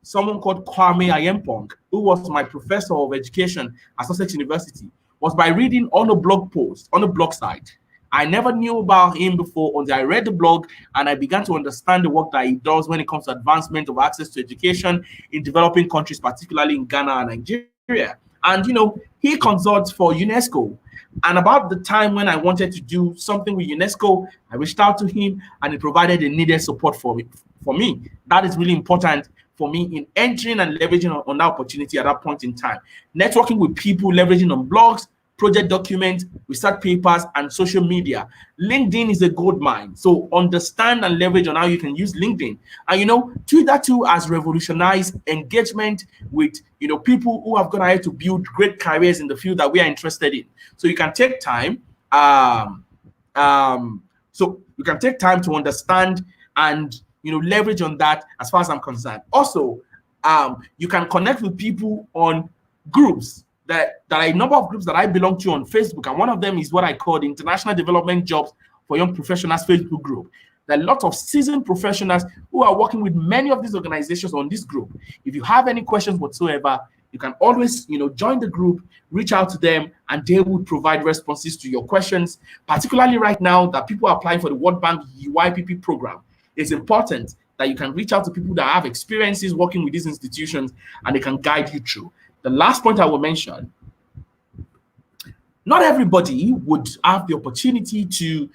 someone called Kwame Ayempong, who was my professor of education at Sussex University, was by reading on a blog post, on a blog site. I never knew about him before until I read the blog and I began to understand the work that he does when it comes to advancement of access to education in developing countries, particularly in Ghana and Nigeria. And, he consults for UNESCO. And about the time when I wanted to do something with UNESCO, I reached out to him and he provided the needed support for me. That is really important for me in entering and leveraging on that opportunity at that point in time. Networking with people, leveraging on blogs, project documents, research papers, and social media. LinkedIn is a gold mine. So understand and leverage on how you can use LinkedIn. And Twitter too has revolutionized engagement with people who have gone ahead to build great careers in the field that we are interested in. So you can take time. So you can take time to understand and leverage on that as far as I'm concerned. Also, you can connect with people on groups. That are a number of groups that I belong to on Facebook, and one of them is what I call the International Development Jobs for Young Professionals Facebook group. There are a lot of seasoned professionals who are working with many of these organizations on this group. If you have any questions whatsoever, you can always join the group, reach out to them, and they will provide responses to your questions. Particularly right now that people are applying for the World Bank UIPP program, it's important that you can reach out to people that have experiences working with these institutions and they can guide you through. The last point I will mention, not everybody would have the opportunity to,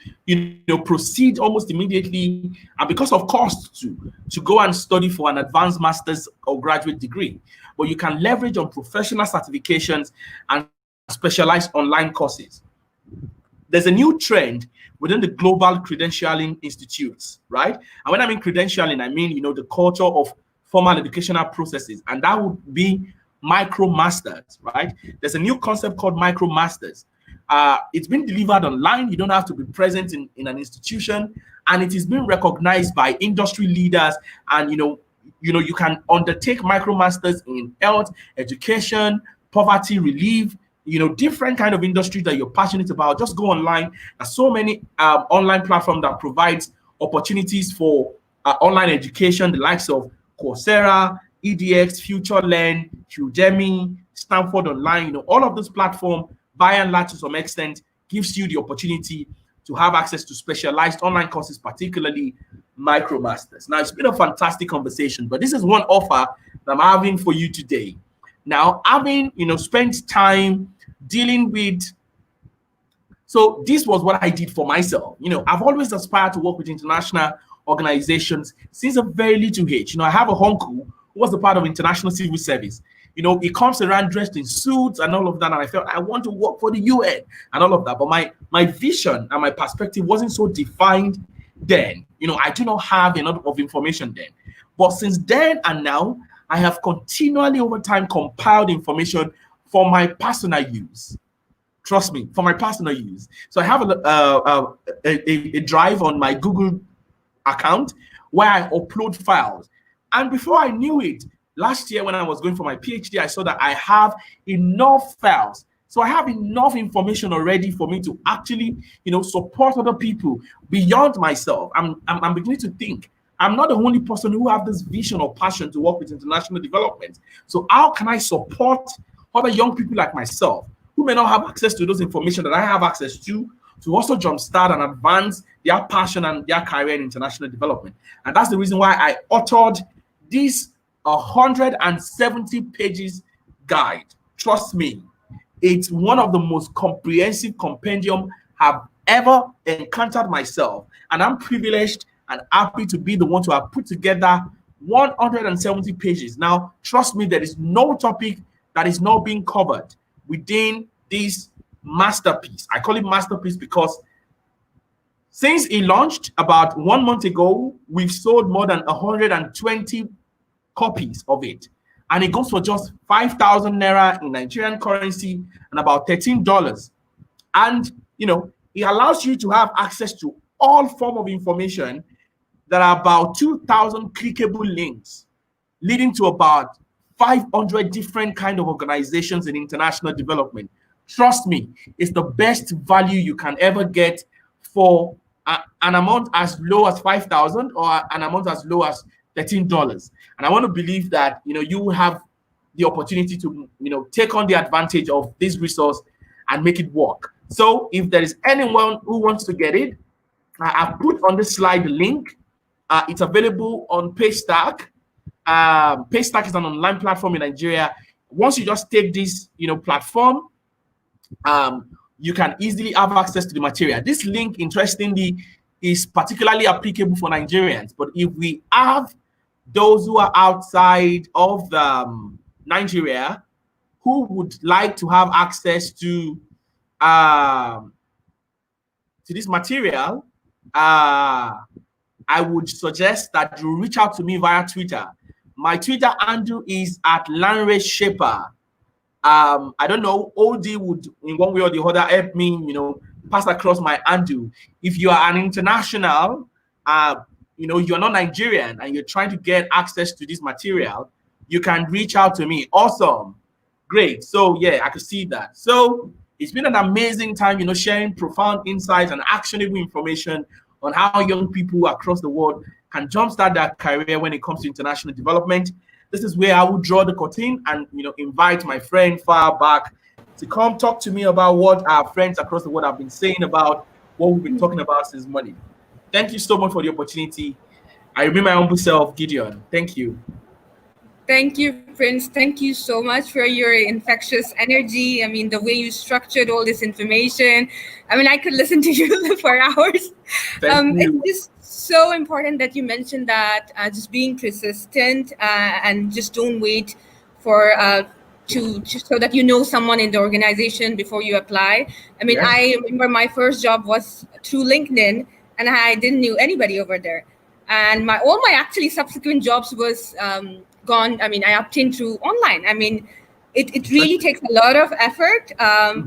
proceed almost immediately, and because of cost to go and study for an advanced master's or graduate degree. But you can leverage on professional certifications and specialized online courses. There's a new trend within the global credentialing institutes, right? And when I mean credentialing, I mean, the culture of formal educational processes, and that would be micro masters, right? There's a new concept called micro masters. It's been delivered online. You don't have to be present in an institution, and it is being recognized by industry leaders. And you can undertake micro masters in health, education, poverty relief, different kind of industry that you're passionate about. Just go online. There's so many online platforms that provides opportunities for online education, the likes of Coursera, EDX, FutureLearn, Udemy, Stanford Online. All of those platforms, by and large, to some extent, gives you the opportunity to have access to specialized online courses, particularly MicroMasters. Now, it's been a fantastic conversation, but this is one offer that I'm having for you today. Now, having spent time dealing with, so this was what I did for myself. I've always aspired to work with international organizations since a very little age. I have a uncle who was a part of international civil service. He comes around dressed in suits and all of that, and I felt I want to work for the UN and all of that. But my vision and my perspective wasn't so defined then. I do not have enough of information then. But since then and now, I have continually over time compiled information for my personal use. Trust me, for my personal use. So I have a drive on my Google account where I upload files. And before I knew it, last year when I was going for my PhD, I saw that I have enough files. So I have enough information already for me to actually, support other people beyond myself. I'm beginning to think I'm not the only person who have this vision or passion to work with international development. So how can I support other young people like myself who may not have access to those information that I have access to also jumpstart and advance their passion and their career in international development? And that's the reason why I authored this 170 pages guide. Trust me, it's one of the most comprehensive compendium I've ever encountered myself. And I'm privileged and happy to be the one to have put together 170 pages. Now, trust me, there is no topic that is not being covered within this masterpiece. I call it masterpiece because since it launched about 1 month ago, we've sold more than 120 copies of it. And it goes for just 5,000 naira in Nigerian currency and about $13. And, it allows you to have access to all form of information. There are about 2,000 clickable links leading to about 500 different kind of organizations in international development. Trust me, it's the best value you can ever get for an amount as low as 5,000 or an amount as low as $13. And I want to believe that, you will have the opportunity to, take on the advantage of this resource and make it work. So if there is anyone who wants to get it, I've put on this slide the link. It's available on Paystack. Paystack is an online platform in Nigeria. Once you just take this, platform, you can easily have access to the material. This link, interestingly, is particularly applicable for Nigerians. But if we have those who are outside of Nigeria who would like to have access to this material, I would suggest that you reach out to me via Twitter. My Twitter handle is @LanreShaper. I don't know, OD would in one way or the other help me, pass across my handle. If you are an international, you're not Nigerian and you're trying to get access to this material, you can reach out to me. Awesome. Great. So yeah, I could see that. So it's been an amazing time, sharing profound insights and actionable information on how young people across the world can jumpstart their career when it comes to international development. This is where I will draw the curtain and invite my friend far back to come talk to me about what our friends across the world have been saying about what we've been talking about since morning. Thank you so much for the opportunity. I remain my humble self, Gideon. Thank you. Thank you, Prince. Thank you so much for your infectious energy. I mean, the way you structured all this information. I mean, I could listen to you for hours. Thank you. It's just so important that you mentioned that just being persistent and just don't wait for so that someone in the organization before you apply. I mean, Yes. I remember my first job was through LinkedIn, and I didn't know anybody over there. And all my actually subsequent jobs was gone. I mean, I obtained through online. I mean, it really takes a lot of effort.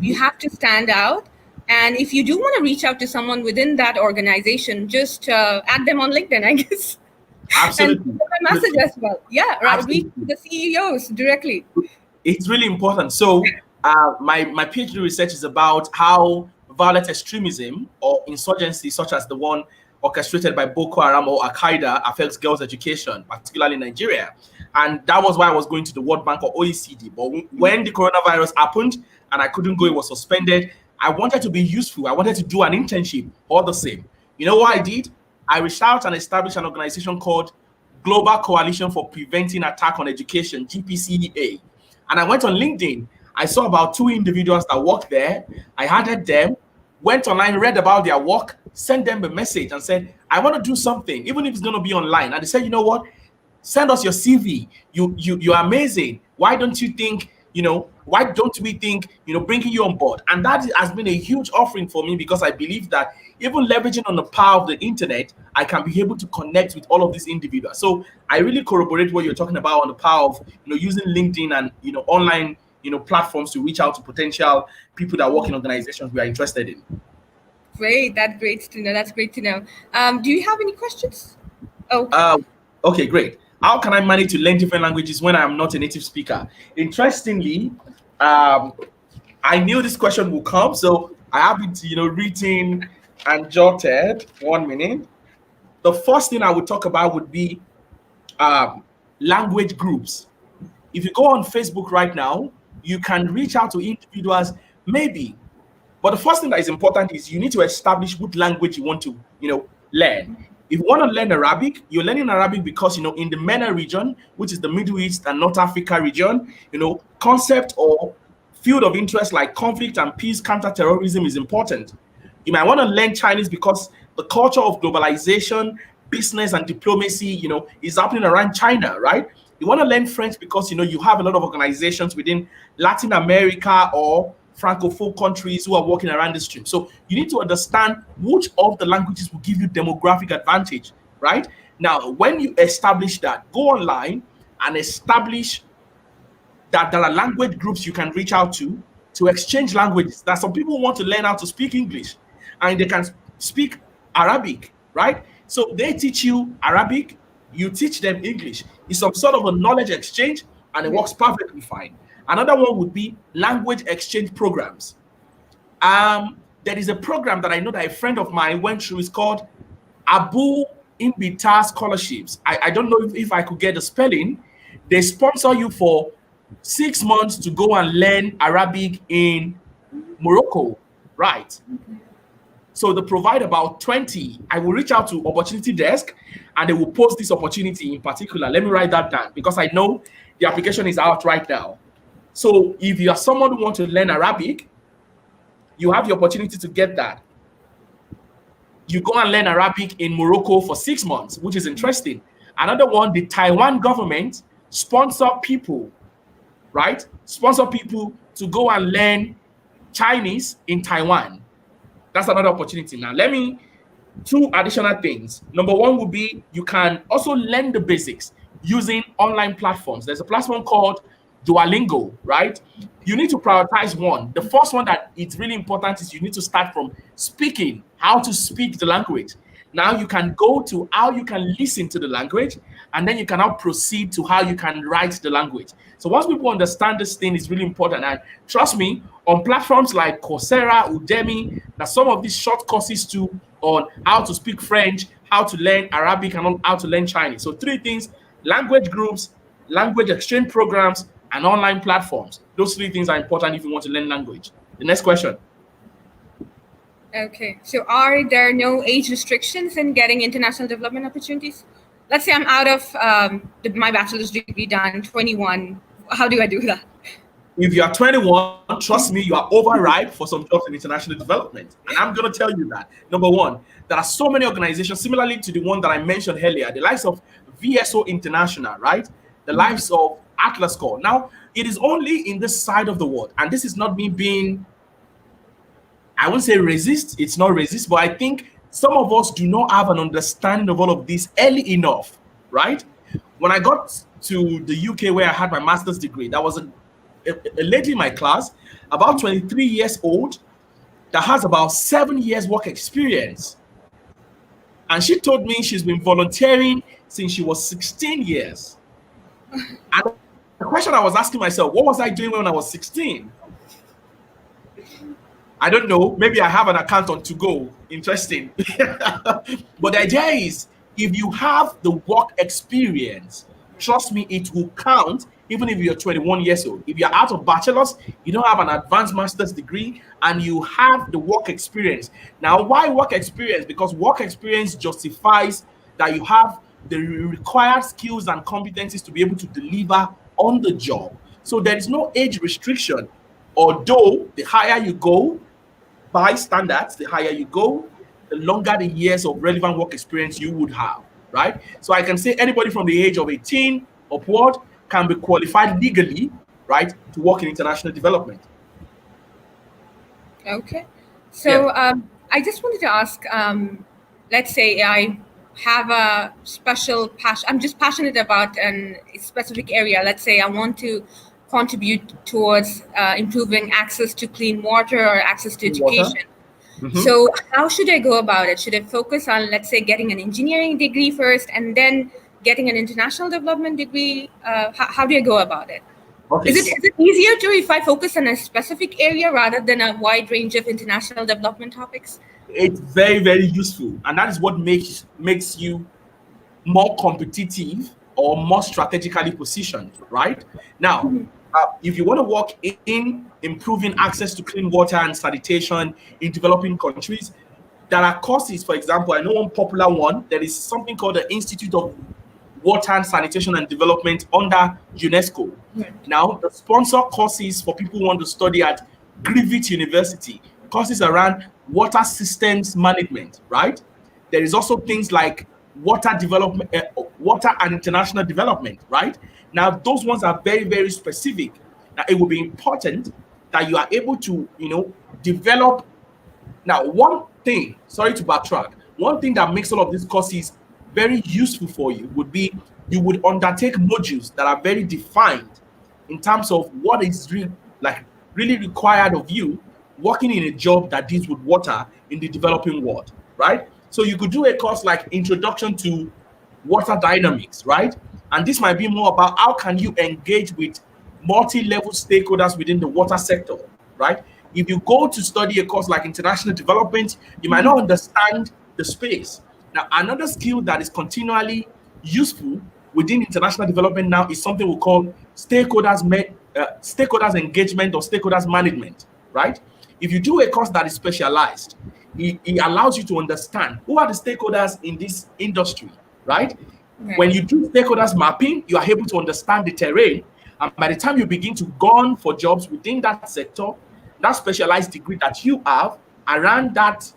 You have to stand out. And if you do want to reach out to someone within that organization, just add them on LinkedIn, I guess. Absolutely. And send a message as well. Yeah, right. Reach the CEOs directly. It's really important. So my PhD research is about how violent extremism or insurgency, such as the one orchestrated by Boko Haram or Al-Qaeda, affects girls' education, particularly in Nigeria. And that was why I was going to the World Bank or OECD. But when the coronavirus happened and I couldn't go, it was suspended, I wanted to be useful. I wanted to do an internship, all the same. You know what I did? I reached out and established an organization called Global Coalition for Preventing Attack on Education, GPCEA. And I went on LinkedIn. I saw about 2 individuals that worked there. I added them, went online, read about their work, sent them a message and said, I want to do something, even if it's going to be online. And they said, you know what? Send us your CV. You're amazing. Why don't you think, why don't we think, bringing you on board? And that has been a huge offering for me because I believe that even leveraging on the power of the internet, I can be able to connect with all of these individuals. So I really corroborate what you're talking about on the power of, using LinkedIn and, online, platforms to reach out to potential people that work in organizations we are interested in. Great. That's great to know. That's great to know. Do you have any questions? Oh. Okay, great. How can I manage to learn different languages when I am not a native speaker? Interestingly, I knew this question would come, so I have it, written and jotted. 1 minute. The first thing I would talk about would be language groups. If you go on Facebook right now, you can reach out to individuals, maybe. But the first thing that is important is you need to establish what language you want to, learn. If you want to learn Arabic, you're learning Arabic because, in the MENA region, which is the Middle East and North Africa region, concept or field of interest like conflict and peace, counter-terrorism is important. You might want to learn Chinese because the culture of globalization, business and diplomacy, is happening around China, right? You want to learn French because, you have a lot of organizations within Latin America or Francophone countries who are working around the stream. So you need to understand which of the languages will give you demographic advantage, right? Now, when you establish that, go online and establish that there are language groups you can reach out to exchange languages. That some people want to learn how to speak English and they can speak Arabic, right? So they teach you Arabic, you teach them English. It's some sort of a knowledge exchange and it works perfectly fine. Another one would be language exchange programs. There is a program that I know that a friend of mine went through. It's called Abu Imbita Scholarships. I don't know if I could get the spelling. They sponsor you for 6 months to go and learn Arabic in Morocco, right? So they provide about 20. I will reach out to Opportunity Desk and they will post this opportunity in particular. Let me write that down because I know the application is out right now. So if you are someone who wants to learn Arabic, you have the opportunity to get that. You go and learn Arabic in Morocco for 6 months, which is interesting. Another one, the Taiwan government sponsor people, right? Sponsor people to go and learn Chinese in Taiwan. That's another opportunity. Now, two additional things. Number one would be you can also learn the basics using online platforms. There's a platform called Duolingo, right? You need to prioritize one. The first one that it's really important is you need to start from speaking, how to speak the language. Now you can go to how you can listen to the language, and then you can now proceed to how you can write the language. So once people understand this thing is really important, and trust me, on platforms like Coursera, Udemy, there's some of these short courses too on how to speak French, how to learn Arabic, and how to learn Chinese. So 3 things: language groups, language exchange programs, and online platforms. Those 3 things are important if you want to learn language. The next question. Okay, so are there no age restrictions in getting international development opportunities? Let's say I'm out of my bachelor's degree done, 21. How do I do that? If you are 21, trust me, you are overripe for some jobs in international development. And I'm going to tell you that. Number one, there are so many organizations, similarly to the one that I mentioned earlier, the likes of VSO International, right? The likes of Atlas Corps. Now, it is only in this side of the world, and this is not me being, I won't say resist, it's not resist, but I think some of us do not have an understanding of all of this early enough, right? When I got to the UK where I had my master's degree, there was a lady in my class, about 23 years old, that has about 7 years work experience. And she told me she's been volunteering since she was 16 years. And the question I was asking myself, what was I doing when I was 16? I don't know. Maybe I have an account on To Go. Interesting. But the idea is, if you have the work experience, trust me, it will count even if you're 21 years old. If you're out of bachelor's, you don't have an advanced master's degree, and you have the work experience. Now, why work experience? Because work experience justifies that you have the required skills and competencies to be able to deliver on the job. So there is no age restriction. Although the higher you go, by standards, the higher you go, the longer the years of relevant work experience you would have, right? So I can say anybody from the age of 18 upward can be qualified legally, right, to work in international development. Okay. So I just wanted to ask, let's say I have a special passion, I'm just passionate about a specific area. Let's say I want to contribute towards improving access to clean water or access to education. So how should I go about it? Should I focus on, let's say, getting an engineering degree first and then getting an international development degree? How do I go about it? Okay. Is it easier to if I focus on a specific area rather than a wide range of international development topics? It's very, very useful. And that is what makes you more competitive or more strategically positioned, right? Now, if you want to work in improving access to clean water and sanitation in developing countries, there are courses. For example, I know one popular one. There is something called the Institute of Water and Sanitation and Development under UNESCO. Now, the sponsor courses for people who want to study at Griffith University, courses around water systems management, right? There is also things like water development, water and international development, right? Now, those ones are very, very specific. Now, it will be important that you are able to, develop. Now, one thing, sorry to backtrack, one thing that makes all of these courses very useful for you would be you would undertake modules that are very defined in terms of what is really required of you working in a job that deals with water in the developing world, right? So you could do a course like Introduction to Water Dynamics, right? And this might be more about how can you engage with multi-level stakeholders within the water sector, right? If you go to study a course like international development, you might not understand the space. Now, another skill that is continually useful within international development now is something we call stakeholders engagement or stakeholders management, right? If you do a course that is specialized, it allows you to understand who are the stakeholders in this industry, right? When Right. you do stakeholders mapping, you are able to understand the terrain. And by the time you begin to go on for jobs within that sector, that specialized degree that you have around that,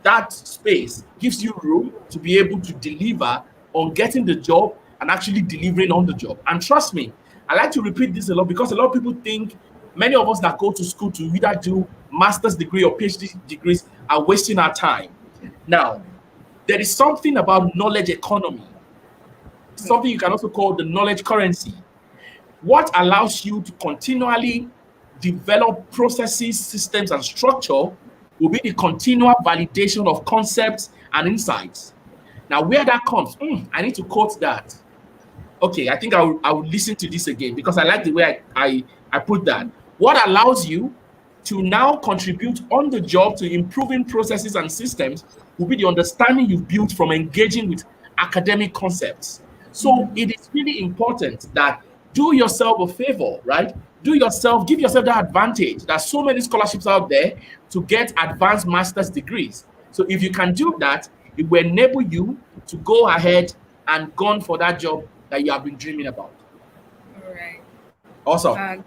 that space gives you room to be able to deliver on getting the job and actually delivering on the job. And trust me, I like to repeat this a lot because a lot of people think many of us that go to school to either do master's degree or PhD degrees are wasting our time. Now, there is something about knowledge economy, something you can also call the knowledge currency. What allows you to continually develop processes, systems, and structure will be the continual validation of concepts and insights. Now, where that comes, I need to quote that. Okay, I think I will listen to this again because I like the way I put that. What allows you to now contribute on the job to improving processes and systems will be the understanding you've built from engaging with academic concepts. So it is really important that do yourself a favor, right? Give yourself that advantage. There's so many scholarships out there to get advanced master's degrees. So if you can do that, it will enable you to go ahead and go on for that job that you have been dreaming about. All right. Awesome.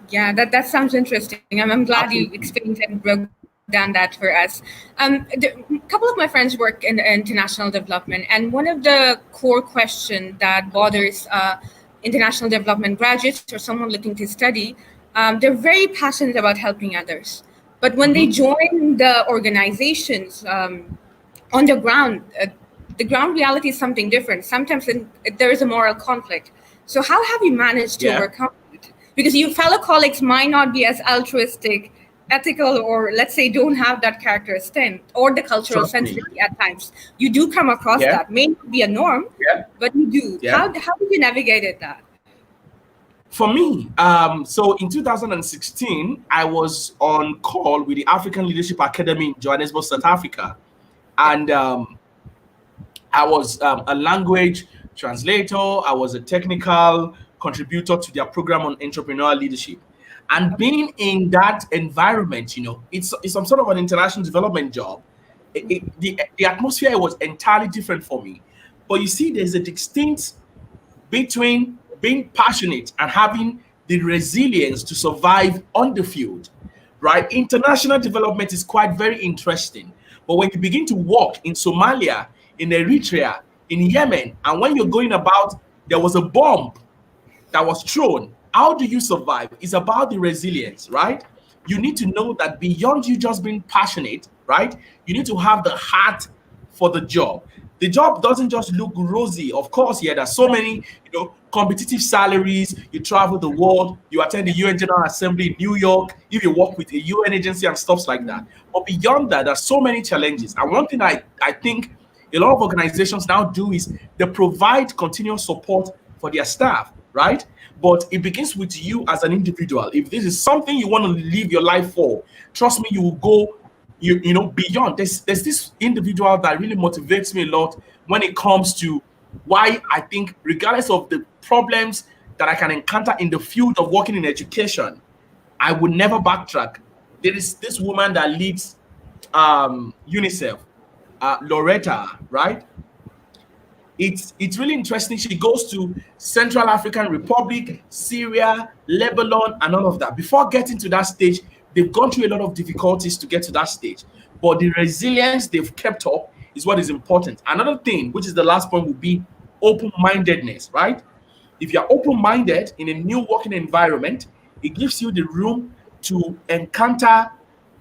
Yeah, that sounds interesting. I'm glad you Absolutely. explained and broke down that for us. A couple of my friends work in international development, and one of the core questions that bothers international development graduates or someone looking to study, they're very passionate about helping others. But when they Mhm. join the organizations on the ground reality is something different. Sometimes there is a moral conflict. So how have you managed to Yeah. overcome it? Because your fellow colleagues might not be as altruistic, ethical, or let's say don't have that characteristic or the cultural Trust me. sensitivity at times. You do come across Yeah. that. May not be a norm, Yeah. but you do. Yeah. How did you navigate that? For me, so in 2016, I was on call with the African Leadership Academy in Johannesburg, South Africa, Yeah. and I was a language translator. I was a technical contributor to their program on entrepreneurial leadership. And Okay. being in that environment, it's some sort of an international development job. The atmosphere was entirely different for me. But you see, there's a distinct between being passionate and having the resilience to survive on the field, right? International development is quite very interesting. But when you begin to work in Somalia, in Eritrea, in Yemen, and when you're going about, there was a bomb that was thrown. How do you survive? It's about the resilience, right? You need to know that beyond you just being passionate, right? You need to have the heart for the job. The job doesn't just look rosy. Of course, yeah, there's so many, competitive salaries. You travel the world, you attend the UN General Assembly in New York, if you work with a UN agency and stuff like that. But beyond that, there's so many challenges. And one thing I think a lot of organizations now do is they provide continuous support for their staff, right? But it begins with you as an individual. If this is something you want to live your life for, trust me, you will go beyond. There's this individual that really motivates me a lot when it comes to why I think, regardless of the problems that I can encounter in the field of working in education, I would never backtrack. There is this woman that leads UNICEF, Loretta, right? It's really interesting. She goes to Central African Republic, Syria, Lebanon, and all of that. Before getting to that stage, they've gone through a lot of difficulties to get to that stage. But the resilience they've kept up is what is important. Another thing, which is the last point, would be open-mindedness, right? If you're open-minded in a new working environment, it gives you the room to encounter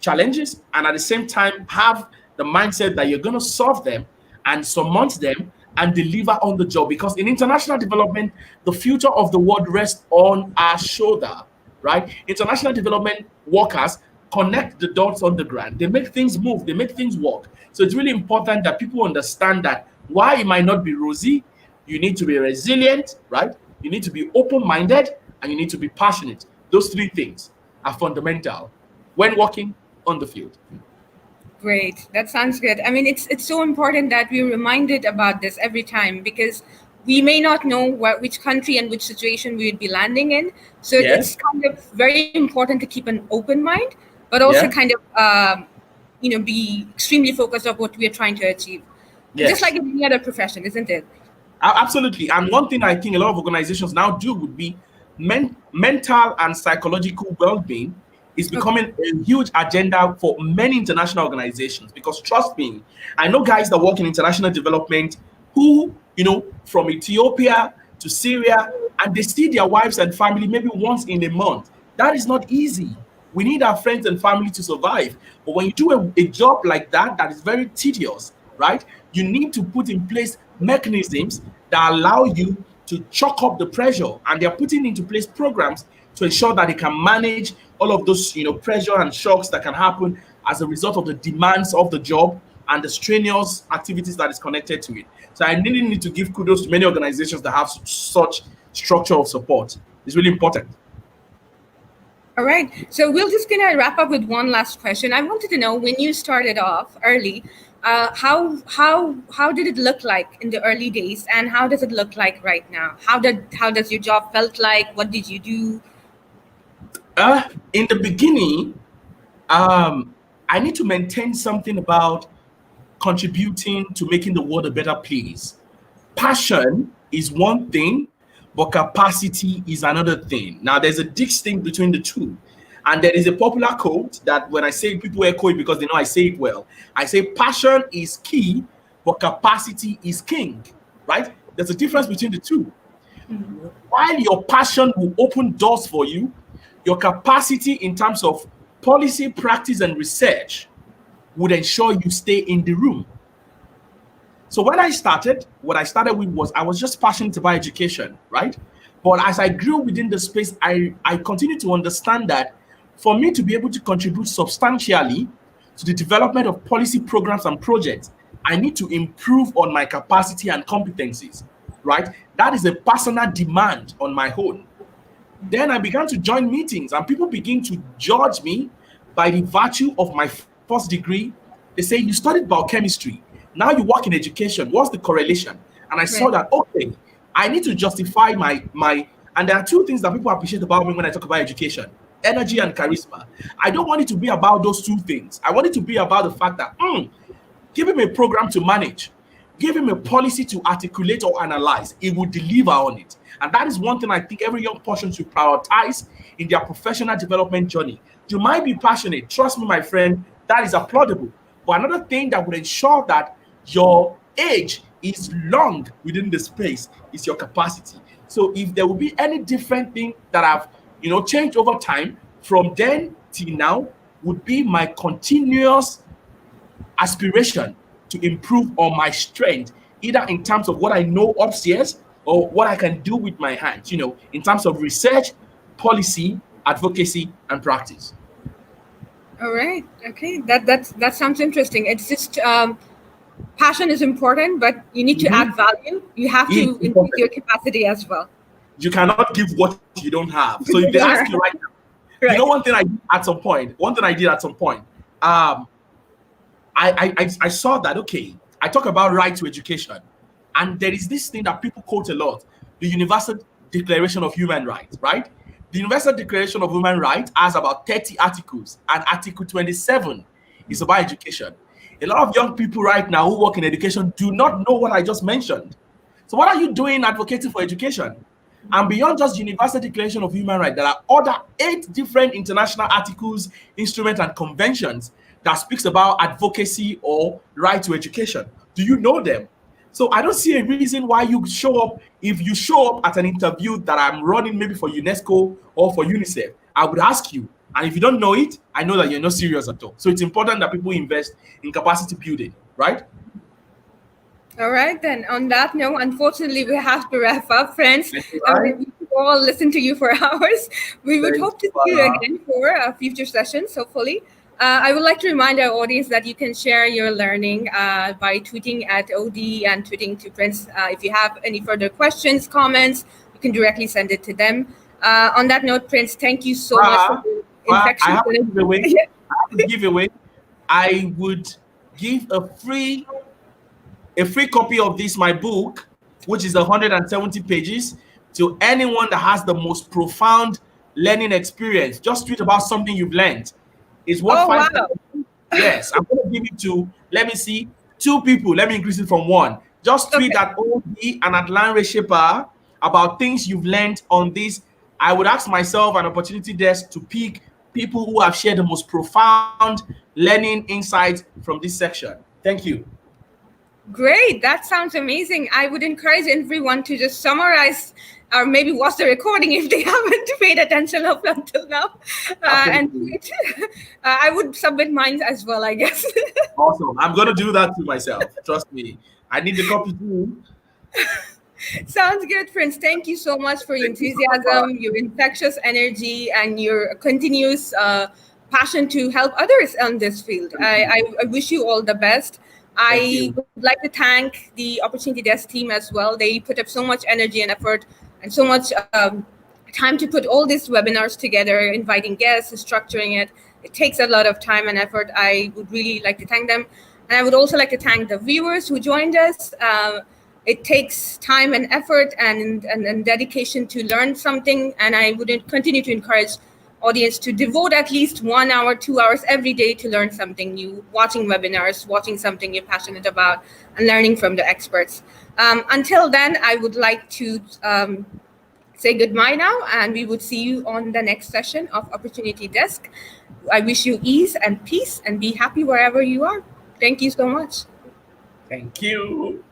challenges and at the same time have the mindset that you're going to solve them and surmount them and deliver on the job, because in international development, the future of the world rests on our shoulder, right? International development workers connect the dots on the ground. They make things move, they make things work. So it's really important that people understand that while it might not be rosy, you need to be resilient, right? You need to be open minded, and you need to be passionate. Those three things are fundamental when working on the field. Great. That sounds good. I mean, it's so important that we're reminded about this every time, because we may not know which country and which situation we would be landing in. So Yes. it's kind of very important to keep an open mind, but also Yeah. kind of be extremely focused on what we are trying to achieve. Just like Yes. in any other profession, isn't it? Absolutely. And one thing I think a lot of organizations now do would be mental and psychological well-being is Okay. becoming a huge agenda for many international organizations, because trust me, I know guys that work in international development who, from Ethiopia to Syria, and they see their wives and family maybe once in a month. That is not easy. We need our friends and family to survive. But when you do a job like that, that is very tedious, right? You need to put in place mechanisms that allow you to chalk up the pressure, and they're putting into place programs to ensure that they can manage all of those pressure and shocks that can happen as a result of the demands of the job and the strenuous activities that is connected to it. So I really need to give kudos to many organizations that have such structure of support. It's really important. All right. So we're just gonna wrap up with one last question. I wanted to know, when you started off early, how did it look like in the early days, and how does it look like right now? How does your job felt like? What did you do? In the beginning, I need to maintain something about contributing to making the world a better place. Passion is one thing, but capacity is another thing. Now, there's a distinction between the two. And there is a popular quote that when I say it, people echo it because they know I say it well. I say passion is key, but capacity is king, right? There's a difference between the two. While your passion will open doors for you, your capacity in terms of policy, practice, and research would ensure you stay in the room. So when I started, what I started with was I was just passionate about education, right? But as I grew within the space, I continued to understand that for me to be able to contribute substantially to the development of policy programs and projects, I need to improve on my capacity and competencies, right? That is a personal demand on my own. Then I began to join meetings, and people begin to judge me by the virtue of my first degree. They say, you studied biochemistry, now you work in education. What's the correlation? And I saw Right. that, okay, I need to justify my and there are two things that people appreciate about me when I talk about education: energy and charisma. I don't want it to be about those two things. I want it to be about the fact that give him a program to manage, give him a policy to articulate or analyze, he will deliver on it. And that is one thing I think every young person should prioritize in their professional development journey. You might be passionate, trust me, my friend, that is applaudable. But another thing that would ensure that your age is long within the space is your capacity. So if there will be any different thing that I've changed over time from then till now, would be my continuous aspiration to improve on my strength, either in terms of what I know upstairs or what I can do with my hands, in terms of research, policy, advocacy, and practice. All right. Okay. That sounds interesting. It's just passion is important, but you need to Mhm. add value. You have It's to increase important. your capacity as well. You cannot give what you don't have. So if they ask you right now, Right. one thing I did at some point, um, I saw that, okay, I talk about right to education, and there is this thing that people quote a lot: the Universal Declaration of Human Rights, right? The Universal Declaration of Human Rights has about 30 articles, and Article 27 is about education. A lot of young people right now who work in education do not know what I just mentioned. So, what are you doing advocating for education? And beyond just Universal Declaration of Human Rights, there are other 8 different international articles, instruments, and conventions that speaks about advocacy or right to education. Do you know them? So I don't see a reason why you show up. If you show up at an interview that I'm running, maybe for UNESCO or for UNICEF, I would ask you. And if you don't know it, I know that you're not serious at all. So it's important that people invest in capacity building, right? All right, then. On that note, unfortunately, we have to wrap up, friends. Thank you, right? We could all listen to you for hours. We would Thanks, hope to see you again for future sessions, hopefully. I would like to remind our audience that you can share your learning by tweeting at OD and tweeting to Prince. If you have any further questions, comments, you can directly send it to them. On that note, Prince, thank you so much for the infectious. I have to give away. I have to give away. I would give a free copy of this, my book, which is 170 pages, to anyone that has the most profound learning experience. Just tweet about something you've learned. It's worth Wow. Yes, I'm going to give it to, let me see, 2 people. Let me increase it from 1. Just tweet at OD and at Olanrewaju about things you've learned on this. I would ask myself an opportunity desk to pick people who have shared the most profound learning insights from this section. Thank you. Great. That sounds amazing. I would encourage everyone to just summarize or maybe watch the recording if they haven't paid attention up until now. And I would submit mine as well, I guess. Awesome. I'm going to do that to myself. Trust me. I need the copy too. Sounds good, Prince. Thank you so much for your enthusiasm, your infectious energy, and your continuous passion to help others on this field. I wish you all the best. I would like to thank the Opportunity Desk team as well. They put up so much energy and effort and so much time to put all these webinars together, inviting guests, structuring it. It takes a lot of time and effort. I would really like to thank them. And I would also like to thank the viewers who joined us. It takes time and effort and dedication to learn something. And I would continue to encourage audience to devote at least 1 hour, 2 hours every day to learn something new, watching webinars, watching something you're passionate about, and learning from the experts. Until then, I would like to say goodbye now, and we would see you on the next session of Opportunity Desk. I wish you ease and peace, and be happy wherever you are. Thank you so much. Thank you.